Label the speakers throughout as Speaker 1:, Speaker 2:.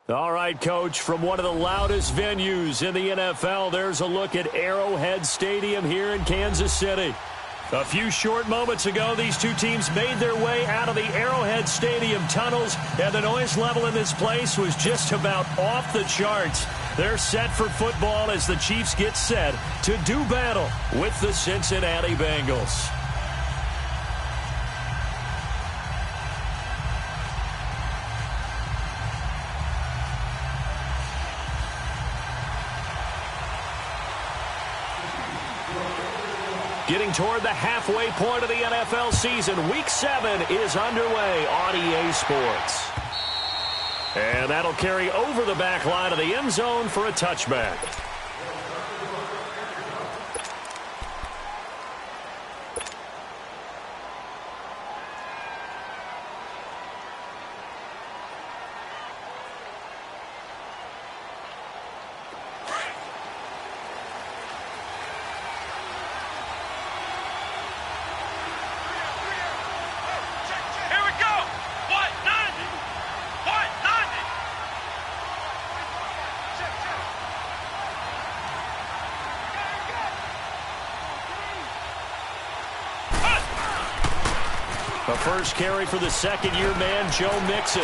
Speaker 1: All right, Coach, from one of the loudest venues in the NFL, there's a look at Arrowhead Stadium here in Kansas City. A few short moments ago, these two teams made their way out of the Arrowhead Stadium tunnels, and the noise level in this place was just about off the charts. They're set for football as the Chiefs get set to do battle with the Cincinnati Bengals. Getting toward the halfway point of the NFL season, Week 7 is underway on EA Sports. And that'll carry over the back line of the end zone for a touchback. The first carry for the second-year man, Joe Mixon.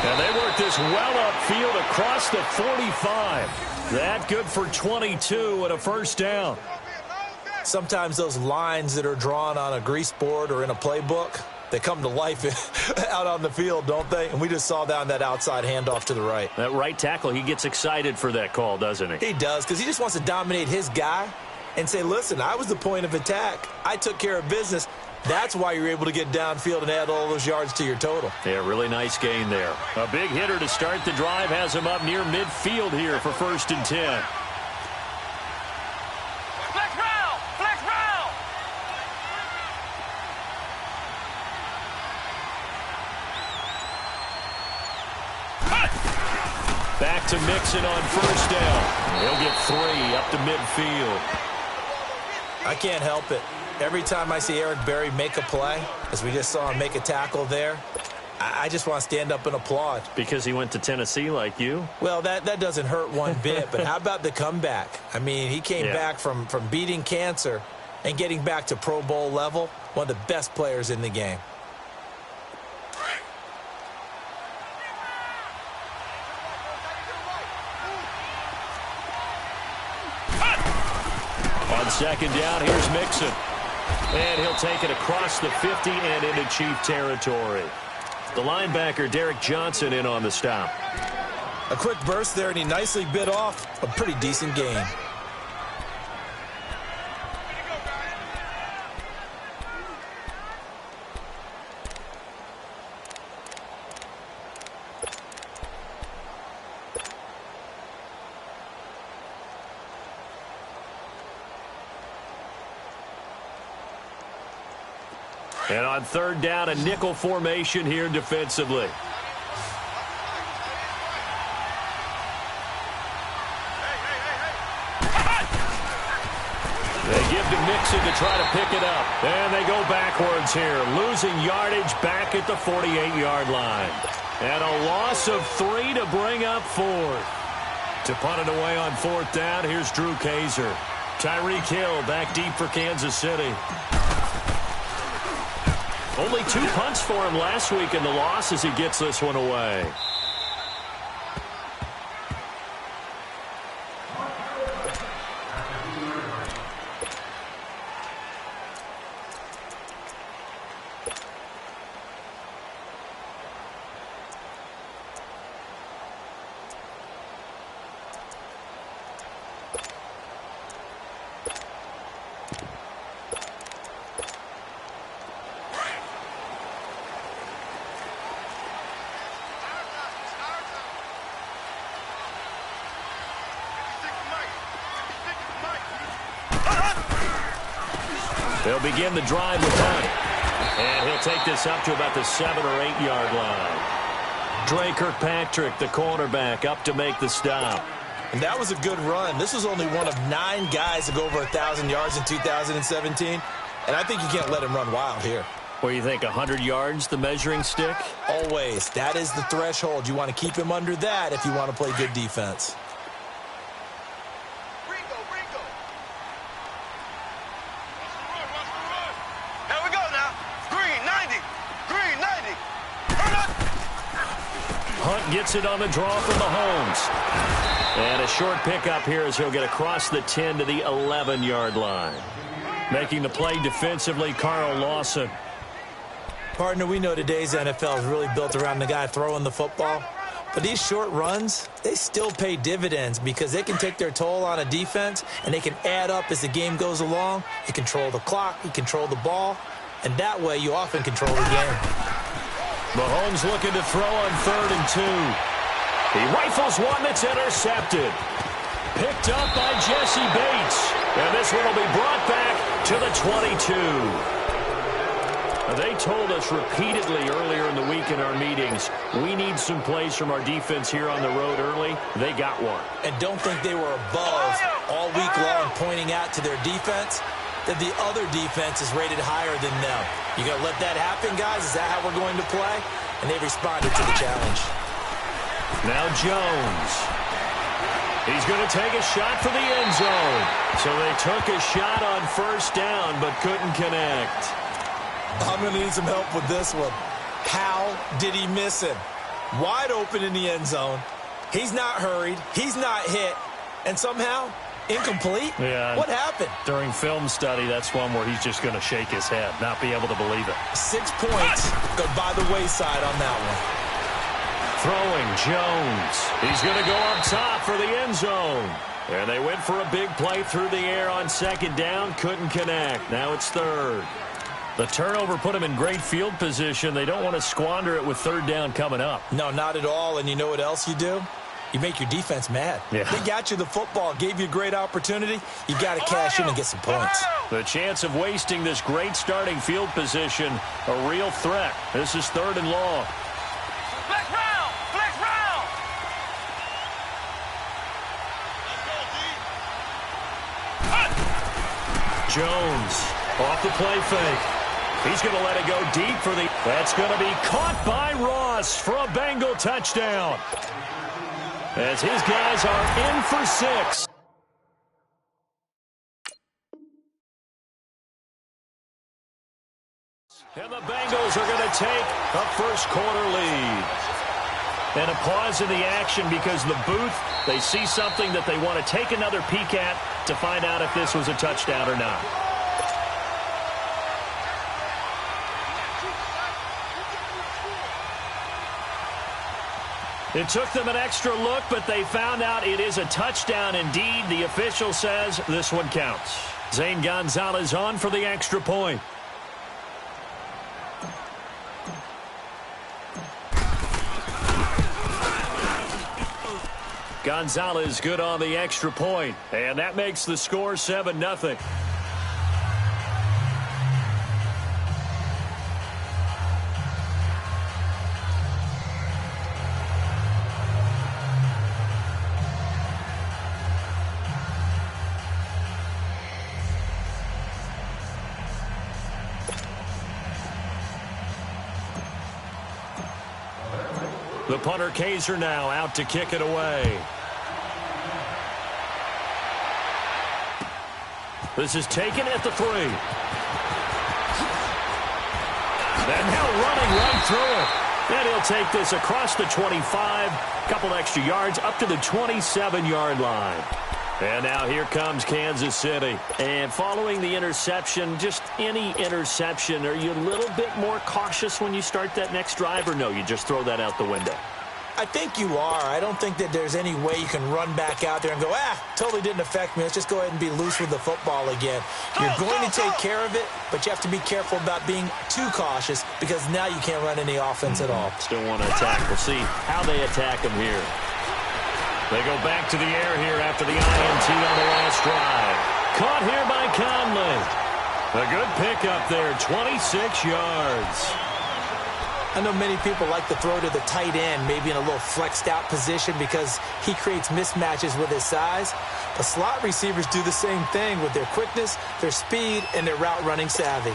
Speaker 1: And they work this well upfield across the 45. That good for 22 and a first down.
Speaker 2: Sometimes those lines that are drawn on a grease board or in a playbook, they come to life out on the field, don't they? And we just saw down that outside handoff to the right.
Speaker 1: That right tackle, he gets excited for that call, doesn't he?
Speaker 2: He does, because he just wants to dominate his guy and say, listen, I was the point of attack. I took care of business. That's why you're able to get downfield and add all those yards to your total.
Speaker 1: Yeah, really nice gain there. A big hitter to start the drive has him up near midfield here for 1st and 10.
Speaker 3: Flex route! Flex route!
Speaker 1: Back to Mixon on 1st down. He'll get 3 up to midfield.
Speaker 2: I can't help it. Every time I see Eric Berry make a play, as we just saw him make a tackle there, I just want to stand up and applaud.
Speaker 1: Because he went to Tennessee like you?
Speaker 2: Well, that doesn't hurt one bit, but how about the comeback? I mean, he came back from beating cancer and getting back to Pro Bowl level, one of the best players in the game.
Speaker 1: On 2nd down, here's Mixon. And he'll take it across the 50 and into Chief territory. The linebacker, Derek Johnson, in on the stop.
Speaker 2: A quick burst there, and he nicely bit off a pretty decent gain.
Speaker 1: And on third down, a nickel formation here defensively. They give to Mixon to try to pick it up. And they go backwards here, losing yardage back at the 48-yard line. And a loss of 3 to bring up fourth. To punt it away on fourth down, here's Drew Kaiser. Tyreek Hill back deep for Kansas City. Only 2 punts for him last week in the loss as he gets this one away. They'll begin the drive with punt. And he'll take this up to about the 7 or 8-yard line. Dre Kirkpatrick, the cornerback, up to make the stop.
Speaker 2: And that was a good run. This was only one of 9 guys to go over 1,000 yards in 2017. And I think you can't let him run wild here.
Speaker 1: What do you think, 100 yards, the measuring stick?
Speaker 2: Always. That is the threshold. You want to keep him under that if you want to play good defense.
Speaker 1: Hunt gets it on the draw from Mahomes. And a short pickup here as he'll get across the 10 to the 11-yard line. Making the play defensively, Carl Lawson.
Speaker 2: Partner, we know today's NFL is really built around the guy throwing the football. But these short runs, they still pay dividends because they can take their toll on a defense and they can add up as the game goes along. You control the clock, you control the ball, and that way you often control the game.
Speaker 1: Mahomes looking to throw on 3rd and 2. He rifles one that's intercepted. Picked up by Jesse Bates. And this one will be brought back to the 22. Now, they told us repeatedly earlier in the week in our meetings, we need some plays from our defense here on the road early. They got one.
Speaker 2: And don't think they were above all week long pointing out to their defense that the other defense is rated higher than them. You going to let that happen, guys? Is that how we're going to play? And they responded to the challenge.
Speaker 1: Now Jones. He's going to take a shot for the end zone. So they took a shot on 1st down but couldn't connect.
Speaker 2: I'm going to need some help with this one. How did he miss him? Wide open in the end zone. He's not hurried. He's not hit. And somehow incomplete?
Speaker 1: Yeah.
Speaker 2: What happened?
Speaker 1: During film study, that's one where he's just going to shake his head, not be able to believe it.
Speaker 2: 6 points go by the wayside on that one.
Speaker 1: Throwing Jones. He's going to go up top for the end zone. And they went for a big play through the air on 2nd down. Couldn't connect. Now it's 3rd. The turnover put him in great field position. They don't want to squander it with 3rd down coming up.
Speaker 2: No, not at all. And you know what else you do? You make your defense mad.
Speaker 1: Yeah.
Speaker 2: They got you the football, gave you a great opportunity. You got to cash in and get some points.
Speaker 1: The chance of wasting this great starting field position, a real threat. This is 3rd and long.
Speaker 3: Flex round! Flex round!
Speaker 1: Jones off the play fake. He's going to let it go deep for the... That's going to be caught by Ross for a Bengal touchdown. As his guys are in for 6. And the Bengals are going to take a 1st quarter lead. And a pause in the action because the booth, they see something that they want to take another peek at to find out if this was a touchdown or not. It took them an extra look, but they found out it is a touchdown indeed. The official says this one counts. Zane Gonzalez on for the extra point. Gonzalez good on the extra point, and that makes the score 7-0. The punter Kaiser now out to kick it away. This is taken at the 3. And now running right through it. And he'll take this across the 25, couple extra yards up to the 27-yard line. And now here comes Kansas City. And following the interception, just any interception, are you a little bit more cautious when you start that next drive, or no, you just throw that out the window?
Speaker 2: I think you are. I don't think that there's any way you can run back out there and go, totally didn't affect me. Let's just go ahead and be loose with the football again. You're going to take care of it, but you have to be careful about being too cautious because now you can't run any offense at all.
Speaker 1: Still want to attack. We'll see how they attack them here. They go back to the air here after the INT on the last drive. Caught here by Conley. A good pickup there, 26 yards.
Speaker 2: I know many people like to throw to the tight end, maybe in a little flexed out position because he creates mismatches with his size. But slot receivers do the same thing with their quickness, their speed, and their route running savvy.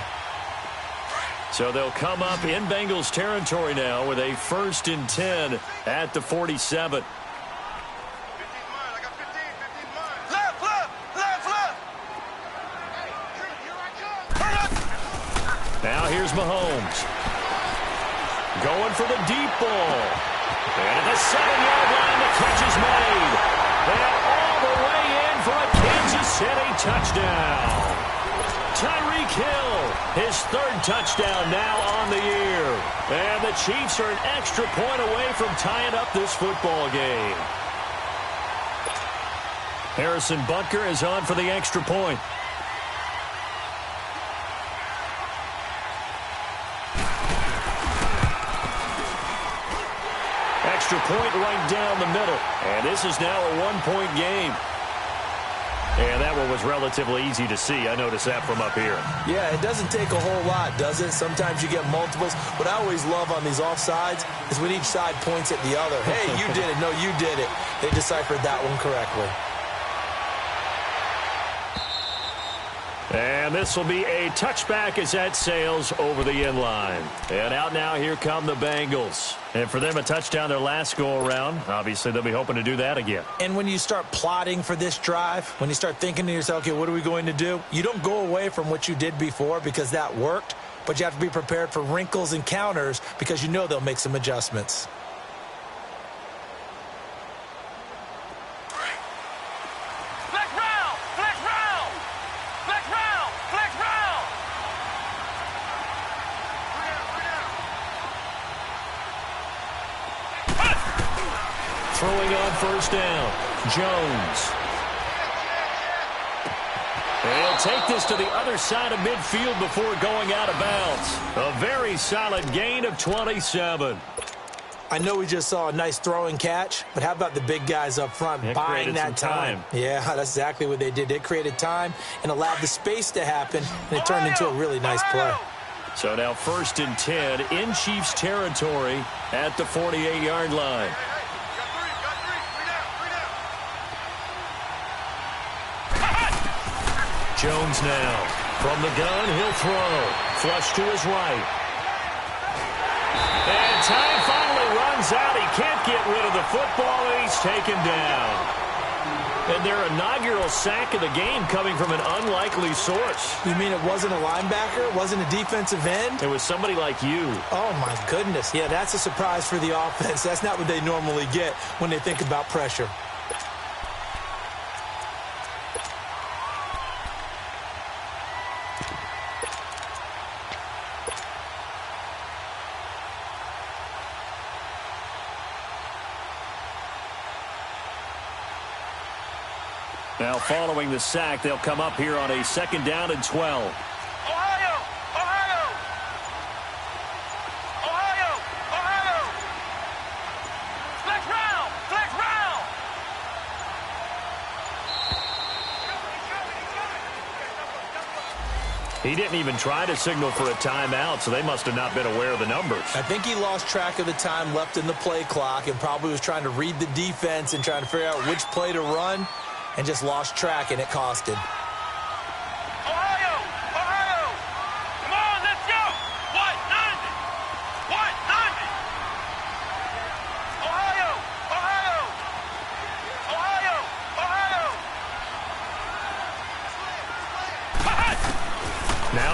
Speaker 1: So they'll come up in Bengals territory now with a 1st and 10 at the 47. Now here's Mahomes. Going for the deep ball. And at the 7-yard line, the catch is made. And all the way in for a Kansas City touchdown. Tyreek Hill, his 3rd touchdown now on the year. And the Chiefs are an extra point away from tying up this football game. Harrison Butker is on for the extra point. Extra point right down the middle. And this is now a 1-point game. And that one was relatively easy to see. I noticed that from up here.
Speaker 2: Yeah, it doesn't take a whole lot, does it? Sometimes you get multiples. What I always love on these offsides is when each side points at the other. Hey, you did it. No, you did it. They deciphered that one correctly.
Speaker 1: And this will be a touchback as that sails over the end line. And out now, here come the Bengals. And for them, a touchdown their last go-around. Obviously, they'll be hoping to do that again.
Speaker 2: And when you start plotting for this drive, when you start thinking to yourself, okay, what are we going to do? You don't go away from what you did before because that worked, but you have to be prepared for wrinkles and counters because you know they'll make some adjustments.
Speaker 1: Throwing on 1st down, Jones. They'll take this to the other side of midfield before going out of bounds. A very solid gain of 27.
Speaker 2: I know we just saw a nice throwing catch, but how about the big guys up front buying that time? Yeah, that's exactly what they did. They created time and allowed the space to happen, and it turned into a really nice play.
Speaker 1: So now 1st and 10 in Chiefs territory at the 48-yard line. Jones now. From the gun, he'll throw. Flush to his right. And time finally runs out. He can't get rid of the football, and he's taken down. And their inaugural sack of the game coming from an unlikely source.
Speaker 2: You mean it wasn't a linebacker? It wasn't a defensive end?
Speaker 1: It was somebody like you.
Speaker 2: Oh, my goodness. Yeah, that's a surprise for the offense. That's not what they normally get when they think about pressure.
Speaker 1: Now following the sack, they'll come up here on a 2nd down and 12.
Speaker 3: Ohio! Ohio! Ohio! Ohio! Flex round! Flex round!
Speaker 1: He didn't even try to signal for a timeout, so they must have not been aware of the numbers.
Speaker 2: I think he lost track of the time left in the play clock and probably was trying to read the defense and trying to figure out which play to run. And just lost track, and it cost him.
Speaker 3: Ohio! Ohio! Come on, let's go! What? 90! What? 90!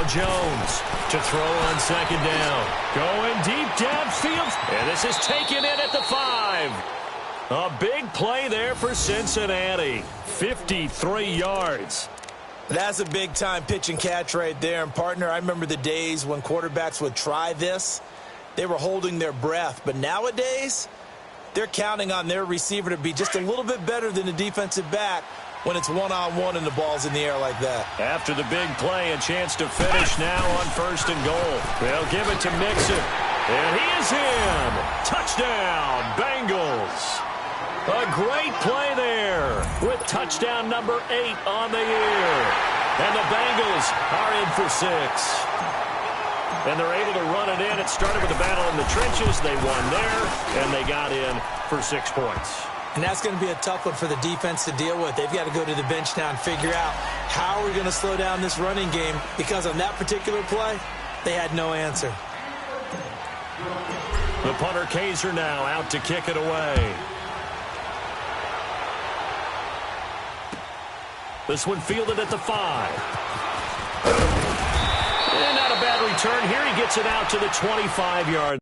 Speaker 1: Now Jones to throw on second down. Going deep downfield. And this is taken in at the 5. A big play there for Cincinnati. 53 yards.
Speaker 2: That's a big-time pitch and catch right there. And, partner, I remember the days when quarterbacks would try this. They were holding their breath. But nowadays, they're counting on their receiver to be just a little bit better than the defensive back when it's one-on-one and the ball's in the air like that.
Speaker 1: After the big play, a chance to finish now on 1st and goal. They'll give it to Mixon. And he is in. Touchdown, Bengals. A great play there with touchdown number 8 on the year. And the Bengals are in for 6. And they're able to run it in. It started with a battle in the trenches. They won there, and they got in for 6 points.
Speaker 2: And that's going to be a tough one for the defense to deal with. They've got to go to the bench now and figure out how are we going to slow down this running game, because on that particular play, they had no answer.
Speaker 1: The punter Kaiser now out to kick it away. This one fielded at the 5. And not a bad return here. He gets it out to the 25-yard.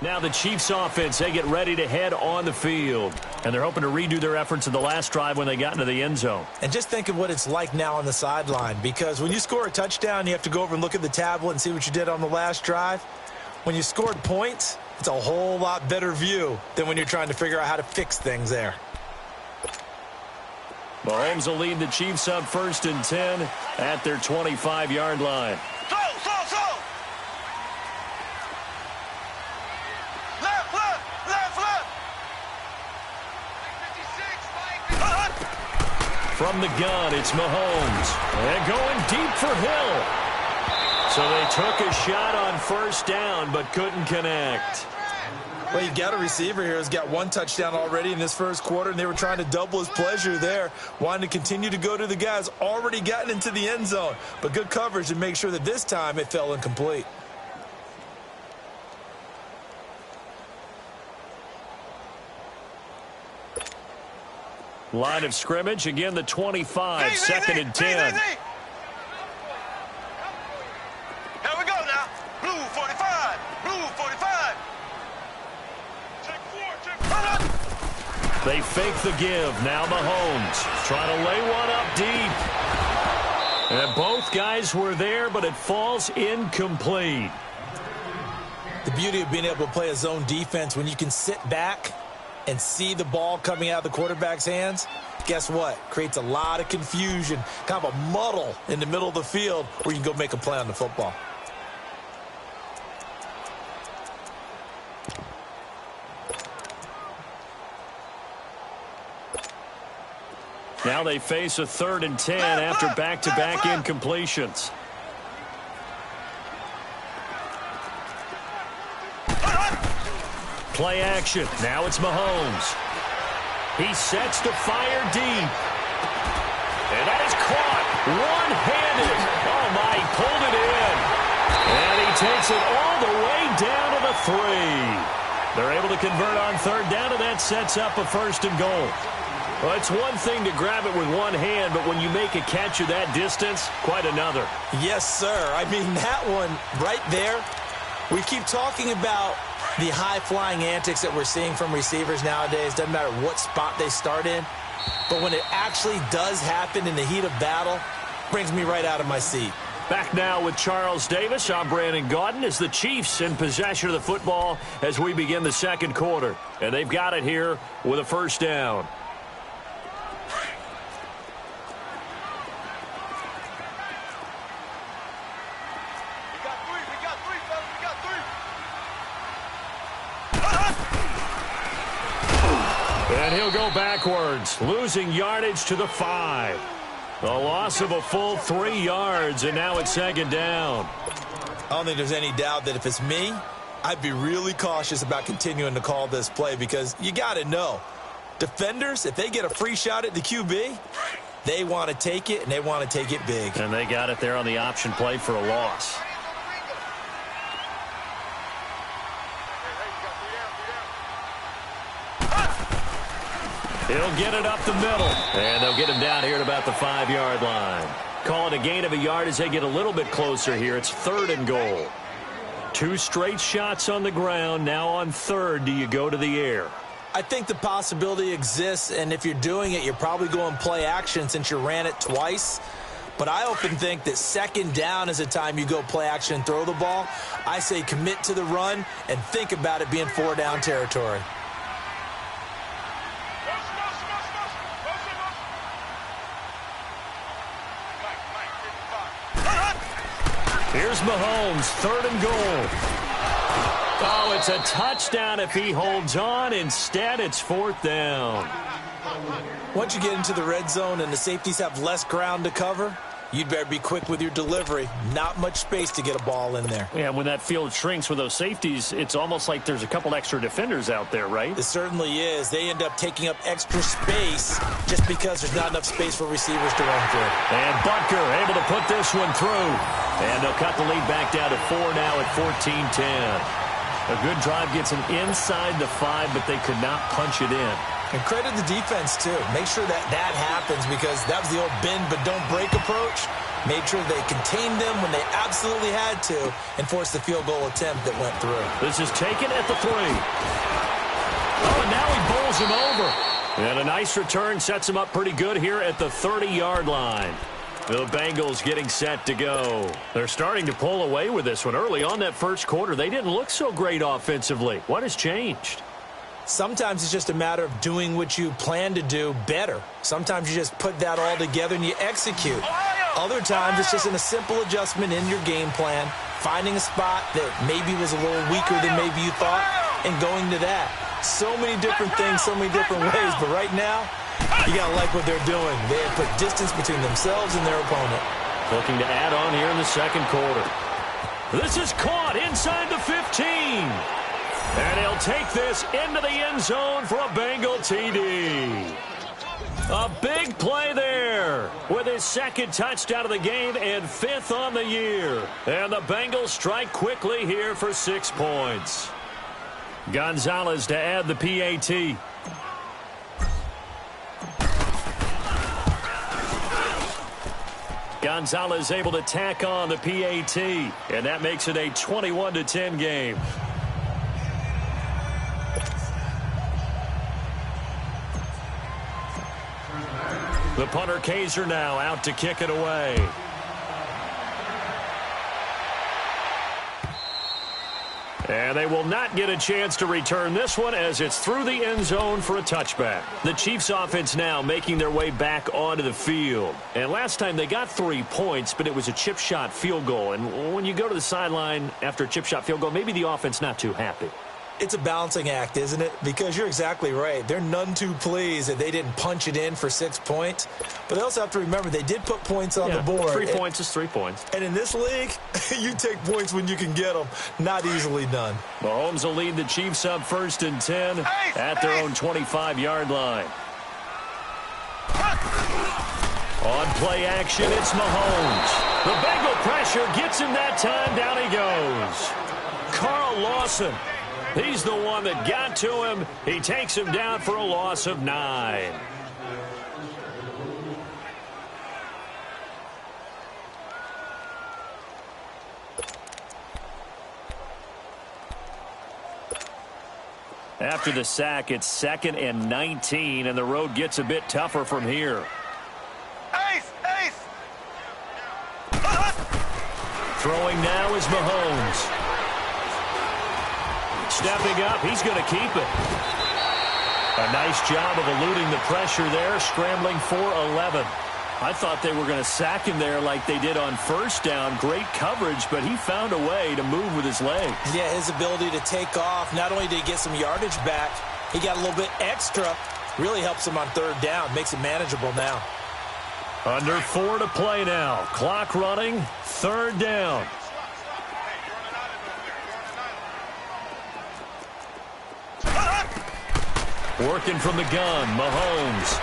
Speaker 1: Now the Chiefs offense, they get ready to head on the field. And they're hoping to redo their efforts in the last drive when they got into the end zone.
Speaker 2: And just think of what it's like now on the sideline, because when you score a touchdown, you have to go over and look at the tablet and see what you did on the last drive. When you scored points, it's a whole lot better view than when you're trying to figure out how to fix things there.
Speaker 1: Mahomes will lead the Chiefs up 1st and 10 at their 25-yard line. From the gun, it's Mahomes. And going deep for Hill. So they took a shot on 1st down, but couldn't connect.
Speaker 2: Well, you got a receiver here who's got 1 touchdown already in this first quarter, and they were trying to double his pleasure there, wanting to continue to go to the guys already gotten into the end zone. But good coverage to make sure that this time it fell incomplete.
Speaker 1: Line of scrimmage, again the 25, 2nd and 10.
Speaker 3: Here we go now. Blue 45. Blue 45. Check 4.
Speaker 1: They fake the give. Now Mahomes trying to lay one up deep. And both guys were there, but it falls incomplete.
Speaker 2: The beauty of being able to play a zone defense, when you can sit back and see the ball coming out of the quarterback's hands, guess what? Creates a lot of confusion, kind of a muddle in the middle of the field where you can go make a play on the football.
Speaker 1: Now they face a 3rd and 10 after back-to-back incompletions. Play action. Now it's Mahomes. He sets to fire deep. And that is caught one-handed. Oh, my, he pulled it in. And he takes it all the way down to the 3. They're able to convert on 3rd down, and that sets up a 1st and goal. Well, it's one thing to grab it with one hand, but when you make a catch of that distance, quite another.
Speaker 2: Yes, sir. I mean, that one right there, we keep talking about the high-flying antics that we're seeing from receivers nowadays. Doesn't matter what spot they start in. But when it actually does happen in the heat of battle, brings me right out of my seat.
Speaker 1: Back now with Charles Davis. I'm Brandon Gaudin as the Chiefs in possession of the football as we begin the second quarter. And they've got it here with a first down. And he'll go backwards, losing yardage to the 5. A loss of a full 3 yards, and now it's second down.
Speaker 2: I don't think there's any doubt that if it's me, I'd be really cautious about continuing to call this play because you got to know, defenders, if they get a free shot at the QB, they want to take it, and they want to take it big.
Speaker 1: And they got it there on the option play for a loss. He'll get it up the middle. And they'll get him down here at about the 5-yard line. Call it a gain of a yard as they get a little bit closer here. It's 3rd and goal. 2 straight shots on the ground. Now on 3rd, do you go to the air?
Speaker 2: I think the possibility exists, and if you're doing it, you're probably going play action since you ran it twice. But I often think that 2nd down is a time you go play action and throw the ball. I say commit to the run and think about it being 4-down territory.
Speaker 1: Here's Mahomes, 3rd and goal. Oh, it's a touchdown if he holds on. Instead, it's 4th down.
Speaker 2: Once you get into the red zone and the safeties have less ground to cover, you'd better be quick with your delivery. Not much space to get a ball in there.
Speaker 1: Yeah, when that field shrinks with those safeties, it's almost like there's a couple extra defenders out there, right?
Speaker 2: It certainly is. They end up taking up extra space just because there's not enough space for receivers to run through.
Speaker 1: And Butker able to put this one through. And they'll cut the lead back down to 4 now at 14-10. A good drive gets them inside the 5, but they could not punch it in.
Speaker 2: And credit the defense, too. Make sure that happens because that was the old bend but don't break approach. Made sure they contained them when they absolutely had to and forced the field goal attempt that went through.
Speaker 1: This is taken at the 3. Oh, and now he bowls him over. And a nice return sets him up pretty good here at the 30-yard line. The Bengals getting set to go. They're starting to pull away with this one. Early on that first quarter, they didn't look so great offensively. What has changed?
Speaker 2: Sometimes it's just a matter of doing what you plan to do better. Sometimes you just put that all together and you execute. Other times it's just in a simple adjustment in your game plan, finding a spot that maybe was a little weaker than maybe you thought, and going to that. So many different things, so many different ways, but right now, you got to like what they're doing. They have put distance between themselves and their opponent.
Speaker 1: Looking to add on here in the second quarter. This is caught inside the 15. And he'll take this into the end zone for a Bengal TD. A big play there with his 2nd touchdown of the game and 5th on the year. And the Bengals strike quickly here for 6 points. Gonzalez to add the PAT. Gonzalez able to tack on the PAT, and that makes it a 21-10 game. The punter Kaiser now out to kick it away. And they will not get a chance to return this one as it's through the end zone for a touchback. The Chiefs offense now making their way back onto the field. And last time they got 3 points, but it was a chip shot field goal. And when you go to the sideline after a chip shot field goal, maybe the offense not too happy.
Speaker 2: It's a balancing act, isn't it? Because you're exactly right. They're none too pleased that they didn't punch it in for 6 points. But they also have to remember they did put points on the board.
Speaker 1: 3 points is 3 points.
Speaker 2: And in this league, you take points when you can get them. Not easily done.
Speaker 1: Mahomes will lead the Chiefs up 1st and 10 at their own 25-yard line. On play action, it's Mahomes. The Bengal pressure gets him that time. Down he goes. Carl Lawson. He's the one that got to him. He takes him down for a loss of 9. After the sack, it's 2nd and 19, and the road gets a bit tougher from here. Throwing now is Mahomes. Stepping up, he's going to keep it. A nice job of eluding the pressure there, scrambling for 11. I thought they were going to sack him there like they did on first down. Great coverage, but he found a way to move with his legs.
Speaker 2: Yeah, his ability to take off, not only did he get some yardage back, he got a little bit extra. Really helps him on third down, makes it manageable now.
Speaker 1: Under 4 to play now. Clock running, third down. Working from the gun, Mahomes.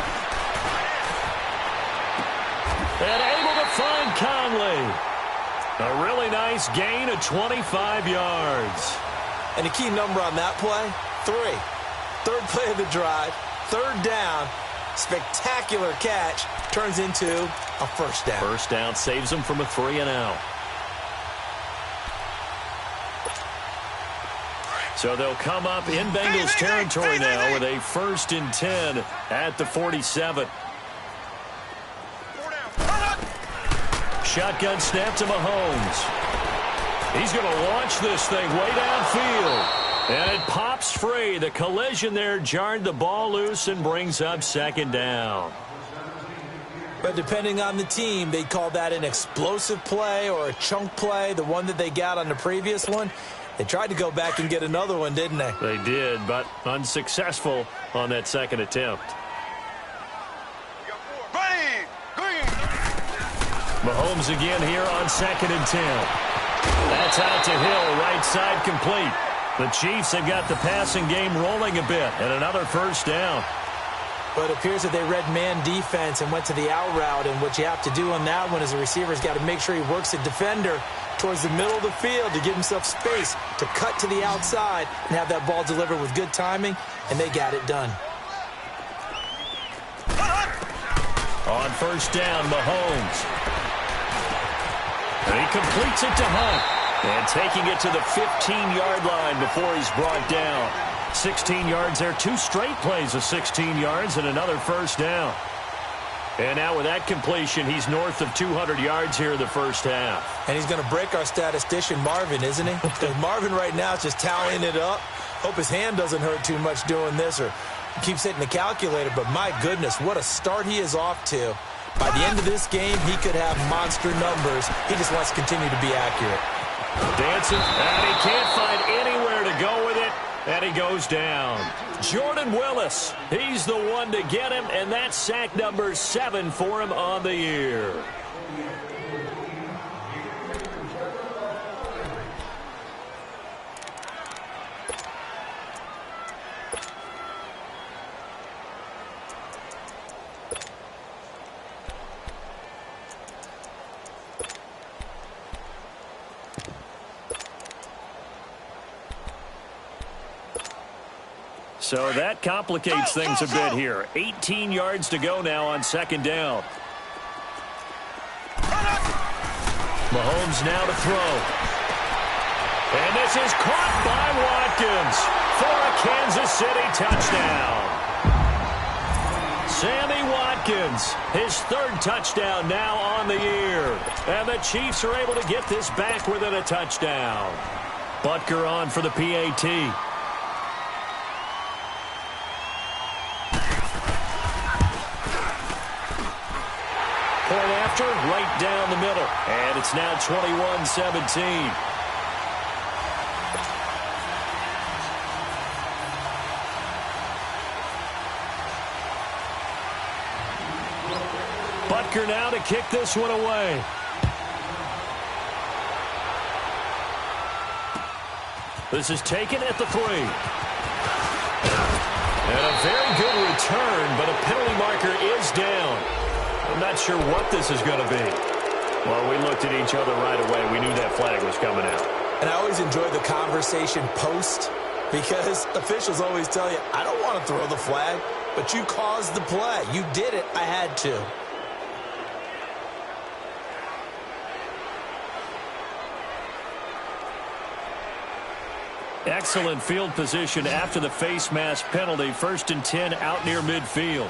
Speaker 1: And able to find Conley. A really nice gain of 25 yards.
Speaker 2: And the key number on that play, 3. Third play of the drive, third down, spectacular catch, turns into a first down.
Speaker 1: First down saves them from a 3-and-out. So they'll come up in Bengals territory now with a 1st and 10 at the 47. Shotgun snap to Mahomes. He's going to launch this thing way downfield. And it pops free. The collision there jarred the ball loose and brings up 2nd down.
Speaker 2: But depending on the team, they'd call that an explosive play or a chunk play, the one that they got on the previous one. They tried to go back and get another one, didn't they?
Speaker 1: They did, but unsuccessful on that 2nd attempt. Mahomes again here on 2nd and 10. That's out to Hill, right side complete. The Chiefs have got the passing game rolling a bit, and another first down.
Speaker 2: But it appears that they read man defense and went to the out route, and what you have to do on that one is a receiver's got to make sure he works a defender towards the middle of the field to give himself space to cut to the outside and have that ball delivered with good timing, and they got it done.
Speaker 1: On first down, Mahomes. And he completes it to Hunt. And taking it to the 15-yard line before he's brought down. 16 yards there, 2 straight plays of 16 yards and another first down. And now with that completion, he's north of 200 yards here in the first half.
Speaker 2: And he's going to break our statistician, Marvin, isn't he? Because Marvin right now is just tallying it up. Hope his hand doesn't hurt too much doing this or keeps hitting the calculator. But my goodness, what a start he is off to. By the end of this game, he could have monster numbers. He just wants to continue to be accurate.
Speaker 1: Dancing, and he can't find anywhere to go with it, and he goes down. Jordan Willis, he's the one to get him, and that's sack number 7 for him on the year. So that complicates things a bit here. 18 yards to go now on 2nd down. Mahomes now to throw. And this is caught by Watkins for a Kansas City touchdown. Sammy Watkins, his 3rd touchdown now on the year. And the Chiefs are able to get this back within a touchdown. Butker on for the PAT. Point after, right down the middle. And it's now 21-17. Butker now to kick this one away. This is taken at the 3. And a very good return, but a penalty marker is down. I'm not sure what this is going to be. Well, we looked at each other right away. We knew that flag was coming out.
Speaker 2: And I always enjoy the conversation post because officials always tell you, I don't want to throw the flag, but you caused the play. You did it. I had to.
Speaker 1: Excellent field position after the face mask penalty. 1st and 10 out near midfield.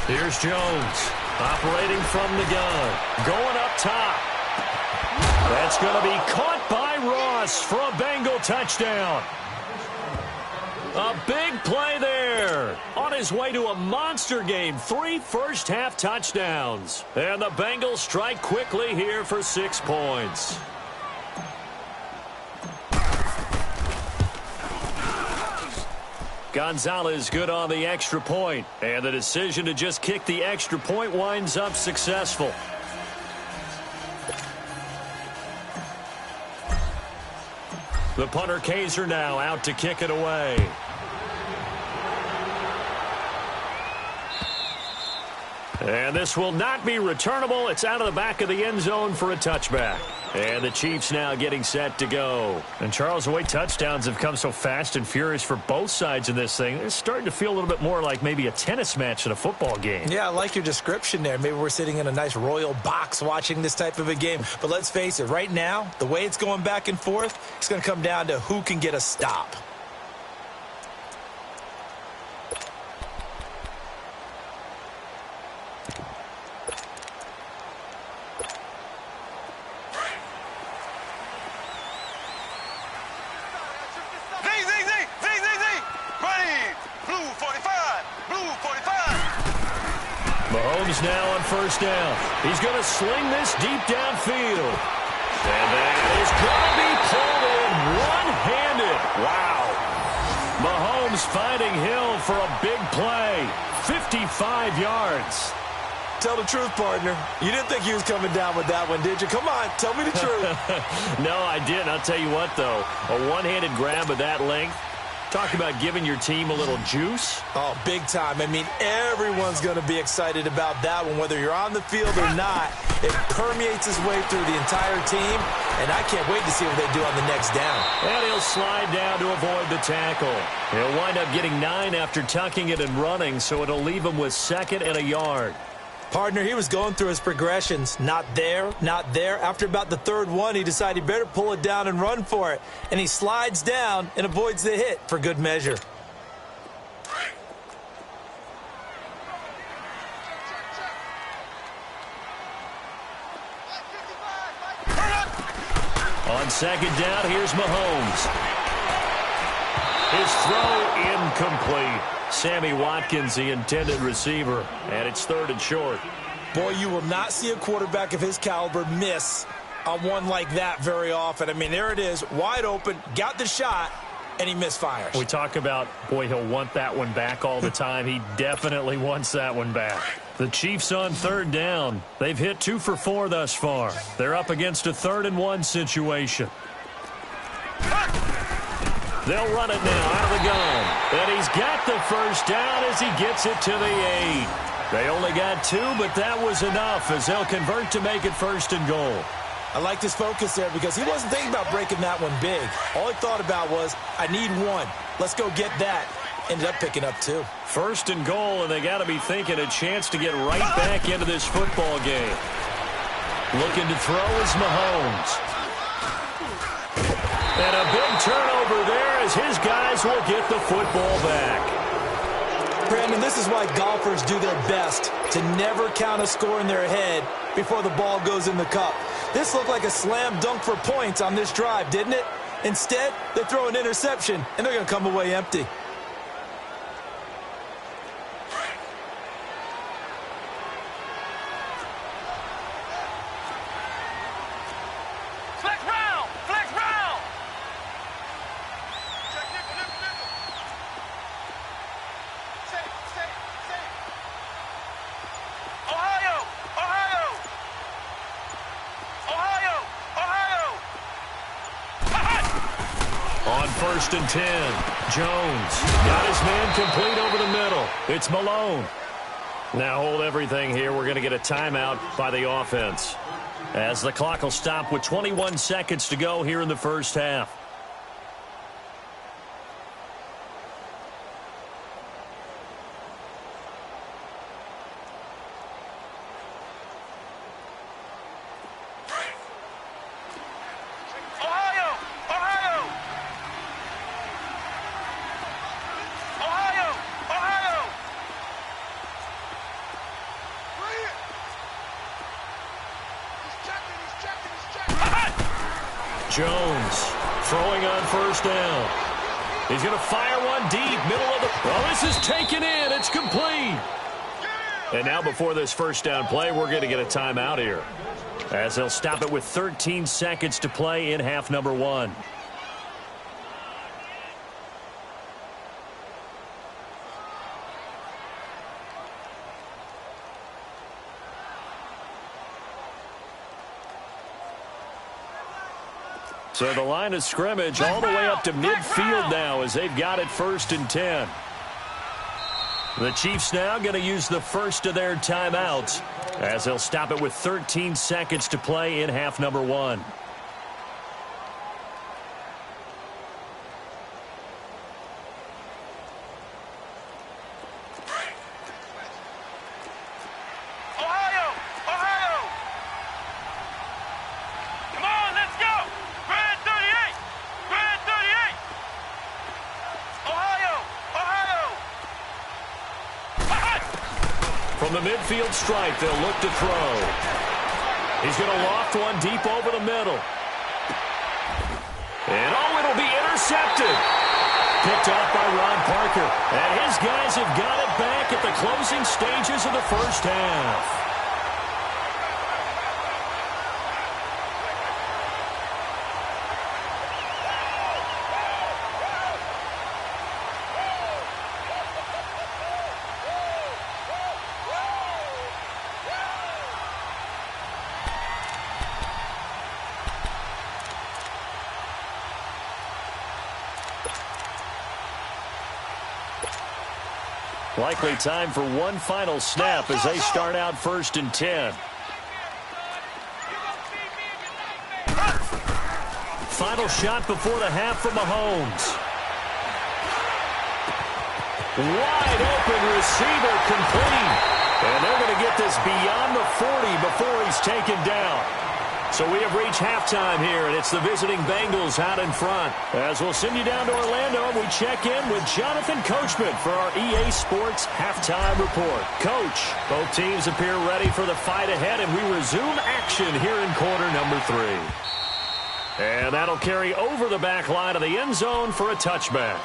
Speaker 1: Here's Jones, operating from the gun, going up top. That's going to be caught by Ross for a Bengal touchdown. A big play there. On his way to a monster game, 3 first-half touchdowns. And the Bengals strike quickly here for 6 points. Gonzalez good on the extra point, and the decision to just kick the extra point winds up successful. The punter Kaiser now out to kick it away. And this will not be returnable. It's out of the back of the end zone for a touchback. And the Chiefs now getting set to go. And, Charles, the way touchdowns have come so fast and furious for both sides of this thing, it's starting to feel a little bit more like maybe a tennis match in a football game. Yeah, I like your description there. Maybe we're sitting in a nice royal box watching this type of a game. But let's face it, right now, the way it's going back and forth, it's going to come down to who can get a stop. Mahomes now on first down. He's going to sling this deep downfield. And that is going to be pulled in one-handed. Wow. Mahomes fighting Hill for a big play. 55 yards. Tell the truth, partner. You didn't think he was coming down with that one, did you? Come on, tell me the truth. No, I didn't. I'll tell you what, though. A one-handed grab of that length. Talk about giving your team a little juice. Oh, big time. I mean, everyone's going to be excited about that one, whether you're on the field or not. It permeates his way through the entire team, and I can't wait to see what they do on the next down. And he'll slide down to avoid the tackle. He'll wind up getting 9 after tucking it and running, so it'll leave him with 2nd and a yard. Partner, he was going through his progressions. Not there, not there. After about the 3rd one, he decided he better pull it down and run for it. And he slides down and avoids the hit for good measure. On 2nd down, here's Mahomes. His throw incomplete. Sammy Watkins, the intended receiver, and it's 3rd and short. Boy, you will not see a quarterback of his caliber miss on one like that very often. I mean, there it is, wide open, got the shot, and he misfires. We talk about, boy, he'll want that one back all the time. He definitely wants that one back. The Chiefs on 3rd down. They've hit 2 for 4 thus far. They're up against a 3rd and 1 situation. They'll run it now out of the gun. And he's got the first down as he gets it to the 8. They only got 2, but that was enough as they'll convert to make it 1st and goal. I liked his focus there because he wasn't thinking about breaking that one big. All he thought about was, I need 1. Let's go get that. Ended up picking up 2. 1st and goal, and they got to be thinking a chance to get right back into this football game. Looking to throw is Mahomes. And a big turnover there as his guys will get the football back. Brandon, this is why golfers do their best to never count a score in their head before the ball goes in the cup. This looked like a slam dunk for points on this drive, didn't it? Instead, they throw an interception, and they're going to come away empty. On 1st and 10, Jones got his man complete over the middle. It's Malone. Now hold everything here. We're going to get a timeout by the offense, as the clock will stop with 21 seconds to go here in the 1st half. Jones throwing on first down. He's going to fire one deep, middle of the... Oh, this is taken in. It's complete. And now before this first down play, we're going to get a timeout here, as they'll stop it with 13 seconds to play in half number 1. So the line of scrimmage all the way up to midfield now as they've got it 1st and 10. The Chiefs now going to use the first of their timeouts as they'll stop it with 13 seconds to play in half number 1. From the midfield stripe, they'll look to throw. He's going to loft one deep over the middle. And, oh, it'll be intercepted. Picked off by Ron Parker. And his guys have got it back at the closing stages of the first half. Likely time for one final snap as they start out 1st and 10. Final shot before the half from Mahomes. Wide open receiver complete. And they're going to get this beyond the 40 before he's taken down. So we have reached halftime here, and it's the visiting Bengals out in front. As we'll send you down to Orlando, and we check in with Jonathan Coachman for our EA Sports Halftime Report. Coach, both teams appear ready for the fight ahead, and we resume action here in quarter number 3. And that'll carry over the back line of the end zone for a touchback.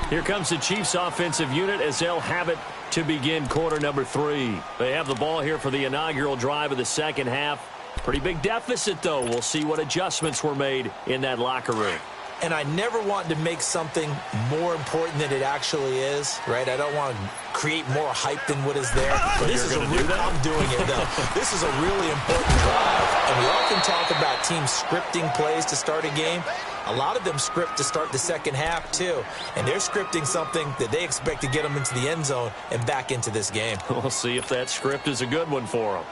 Speaker 1: Here comes the Chiefs offensive unit as they'll have it to begin quarter number 3. They have the ball here for the inaugural drive of the second half. Pretty big deficit, though. We'll see what adjustments were made in that locker room.
Speaker 2: And I never want to make something more important than it actually is, right? I don't want to create more hype than what is there.
Speaker 1: But
Speaker 2: this is a real, I'm doing it, though. This is a really important drive. And we often talk about teams scripting plays to start a game. A lot of them script to start the second half, too. And they're scripting something that they expect to get them into the end zone and back into this game.
Speaker 1: We'll see if that script is a good one for them.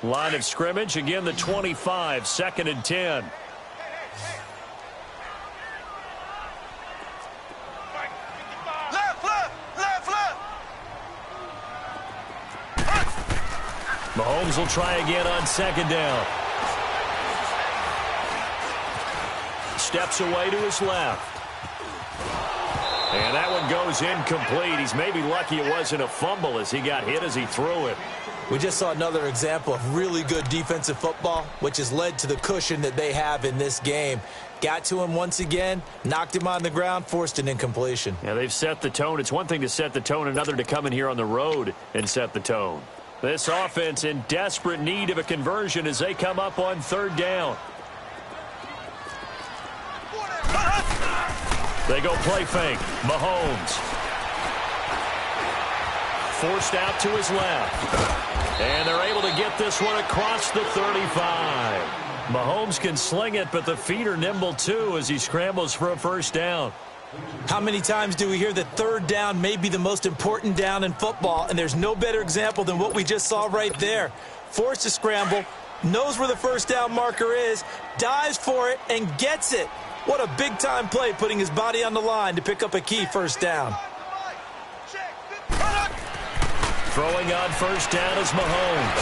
Speaker 1: Line of scrimmage, again the 25, 2nd and 10. Mahomes will try again on 2nd down. Steps away to his left. And that one goes incomplete. He's maybe lucky it wasn't a fumble as he got hit as he threw it.
Speaker 2: We just saw another example of really good defensive football, which has led to the cushion that they have in this game. Got to him once again, knocked him on the ground, forced an incompletion.
Speaker 1: Yeah, they've set the tone. It's one thing to set the tone, another to come in here on the road and set the tone. This offense in desperate need of a conversion as they come up on 3rd down. They go play fake. Mahomes. Forced out to his left. And they're able to get this one across the 35. Mahomes can sling it, but the feet are nimble too as he scrambles for a 1st down.
Speaker 2: How many times do we hear that 3rd down may be the most important down in football, and there's no better example than what we just saw right there. Forced to scramble, knows where the 1st down marker is, dives for it, and gets it. What a big-time play, putting his body on the line to pick up a key 1st down.
Speaker 1: Throwing on 1st down is Mahomes.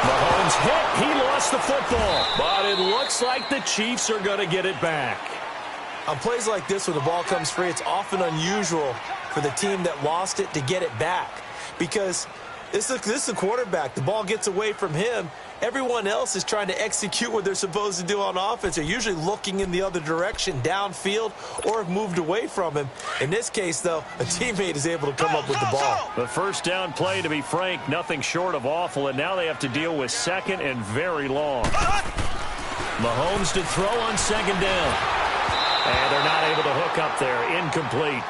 Speaker 1: Mahomes hit. He lost the football. But it looks like the Chiefs are going to get it back.
Speaker 2: On plays like this, when the ball comes free, it's often unusual for the team that lost it to get it back. Because This is a quarterback. The ball gets away from him. Everyone else is trying to execute what they're supposed to do on offense. They're usually looking in the other direction, downfield, or have moved away from him. In this case, though, a teammate is able to come up with the ball.
Speaker 1: The first down play, to be frank, nothing short of awful, and now they have to deal with second and very long. Mahomes to throw on second down. And they're not able to hook up there. Incomplete.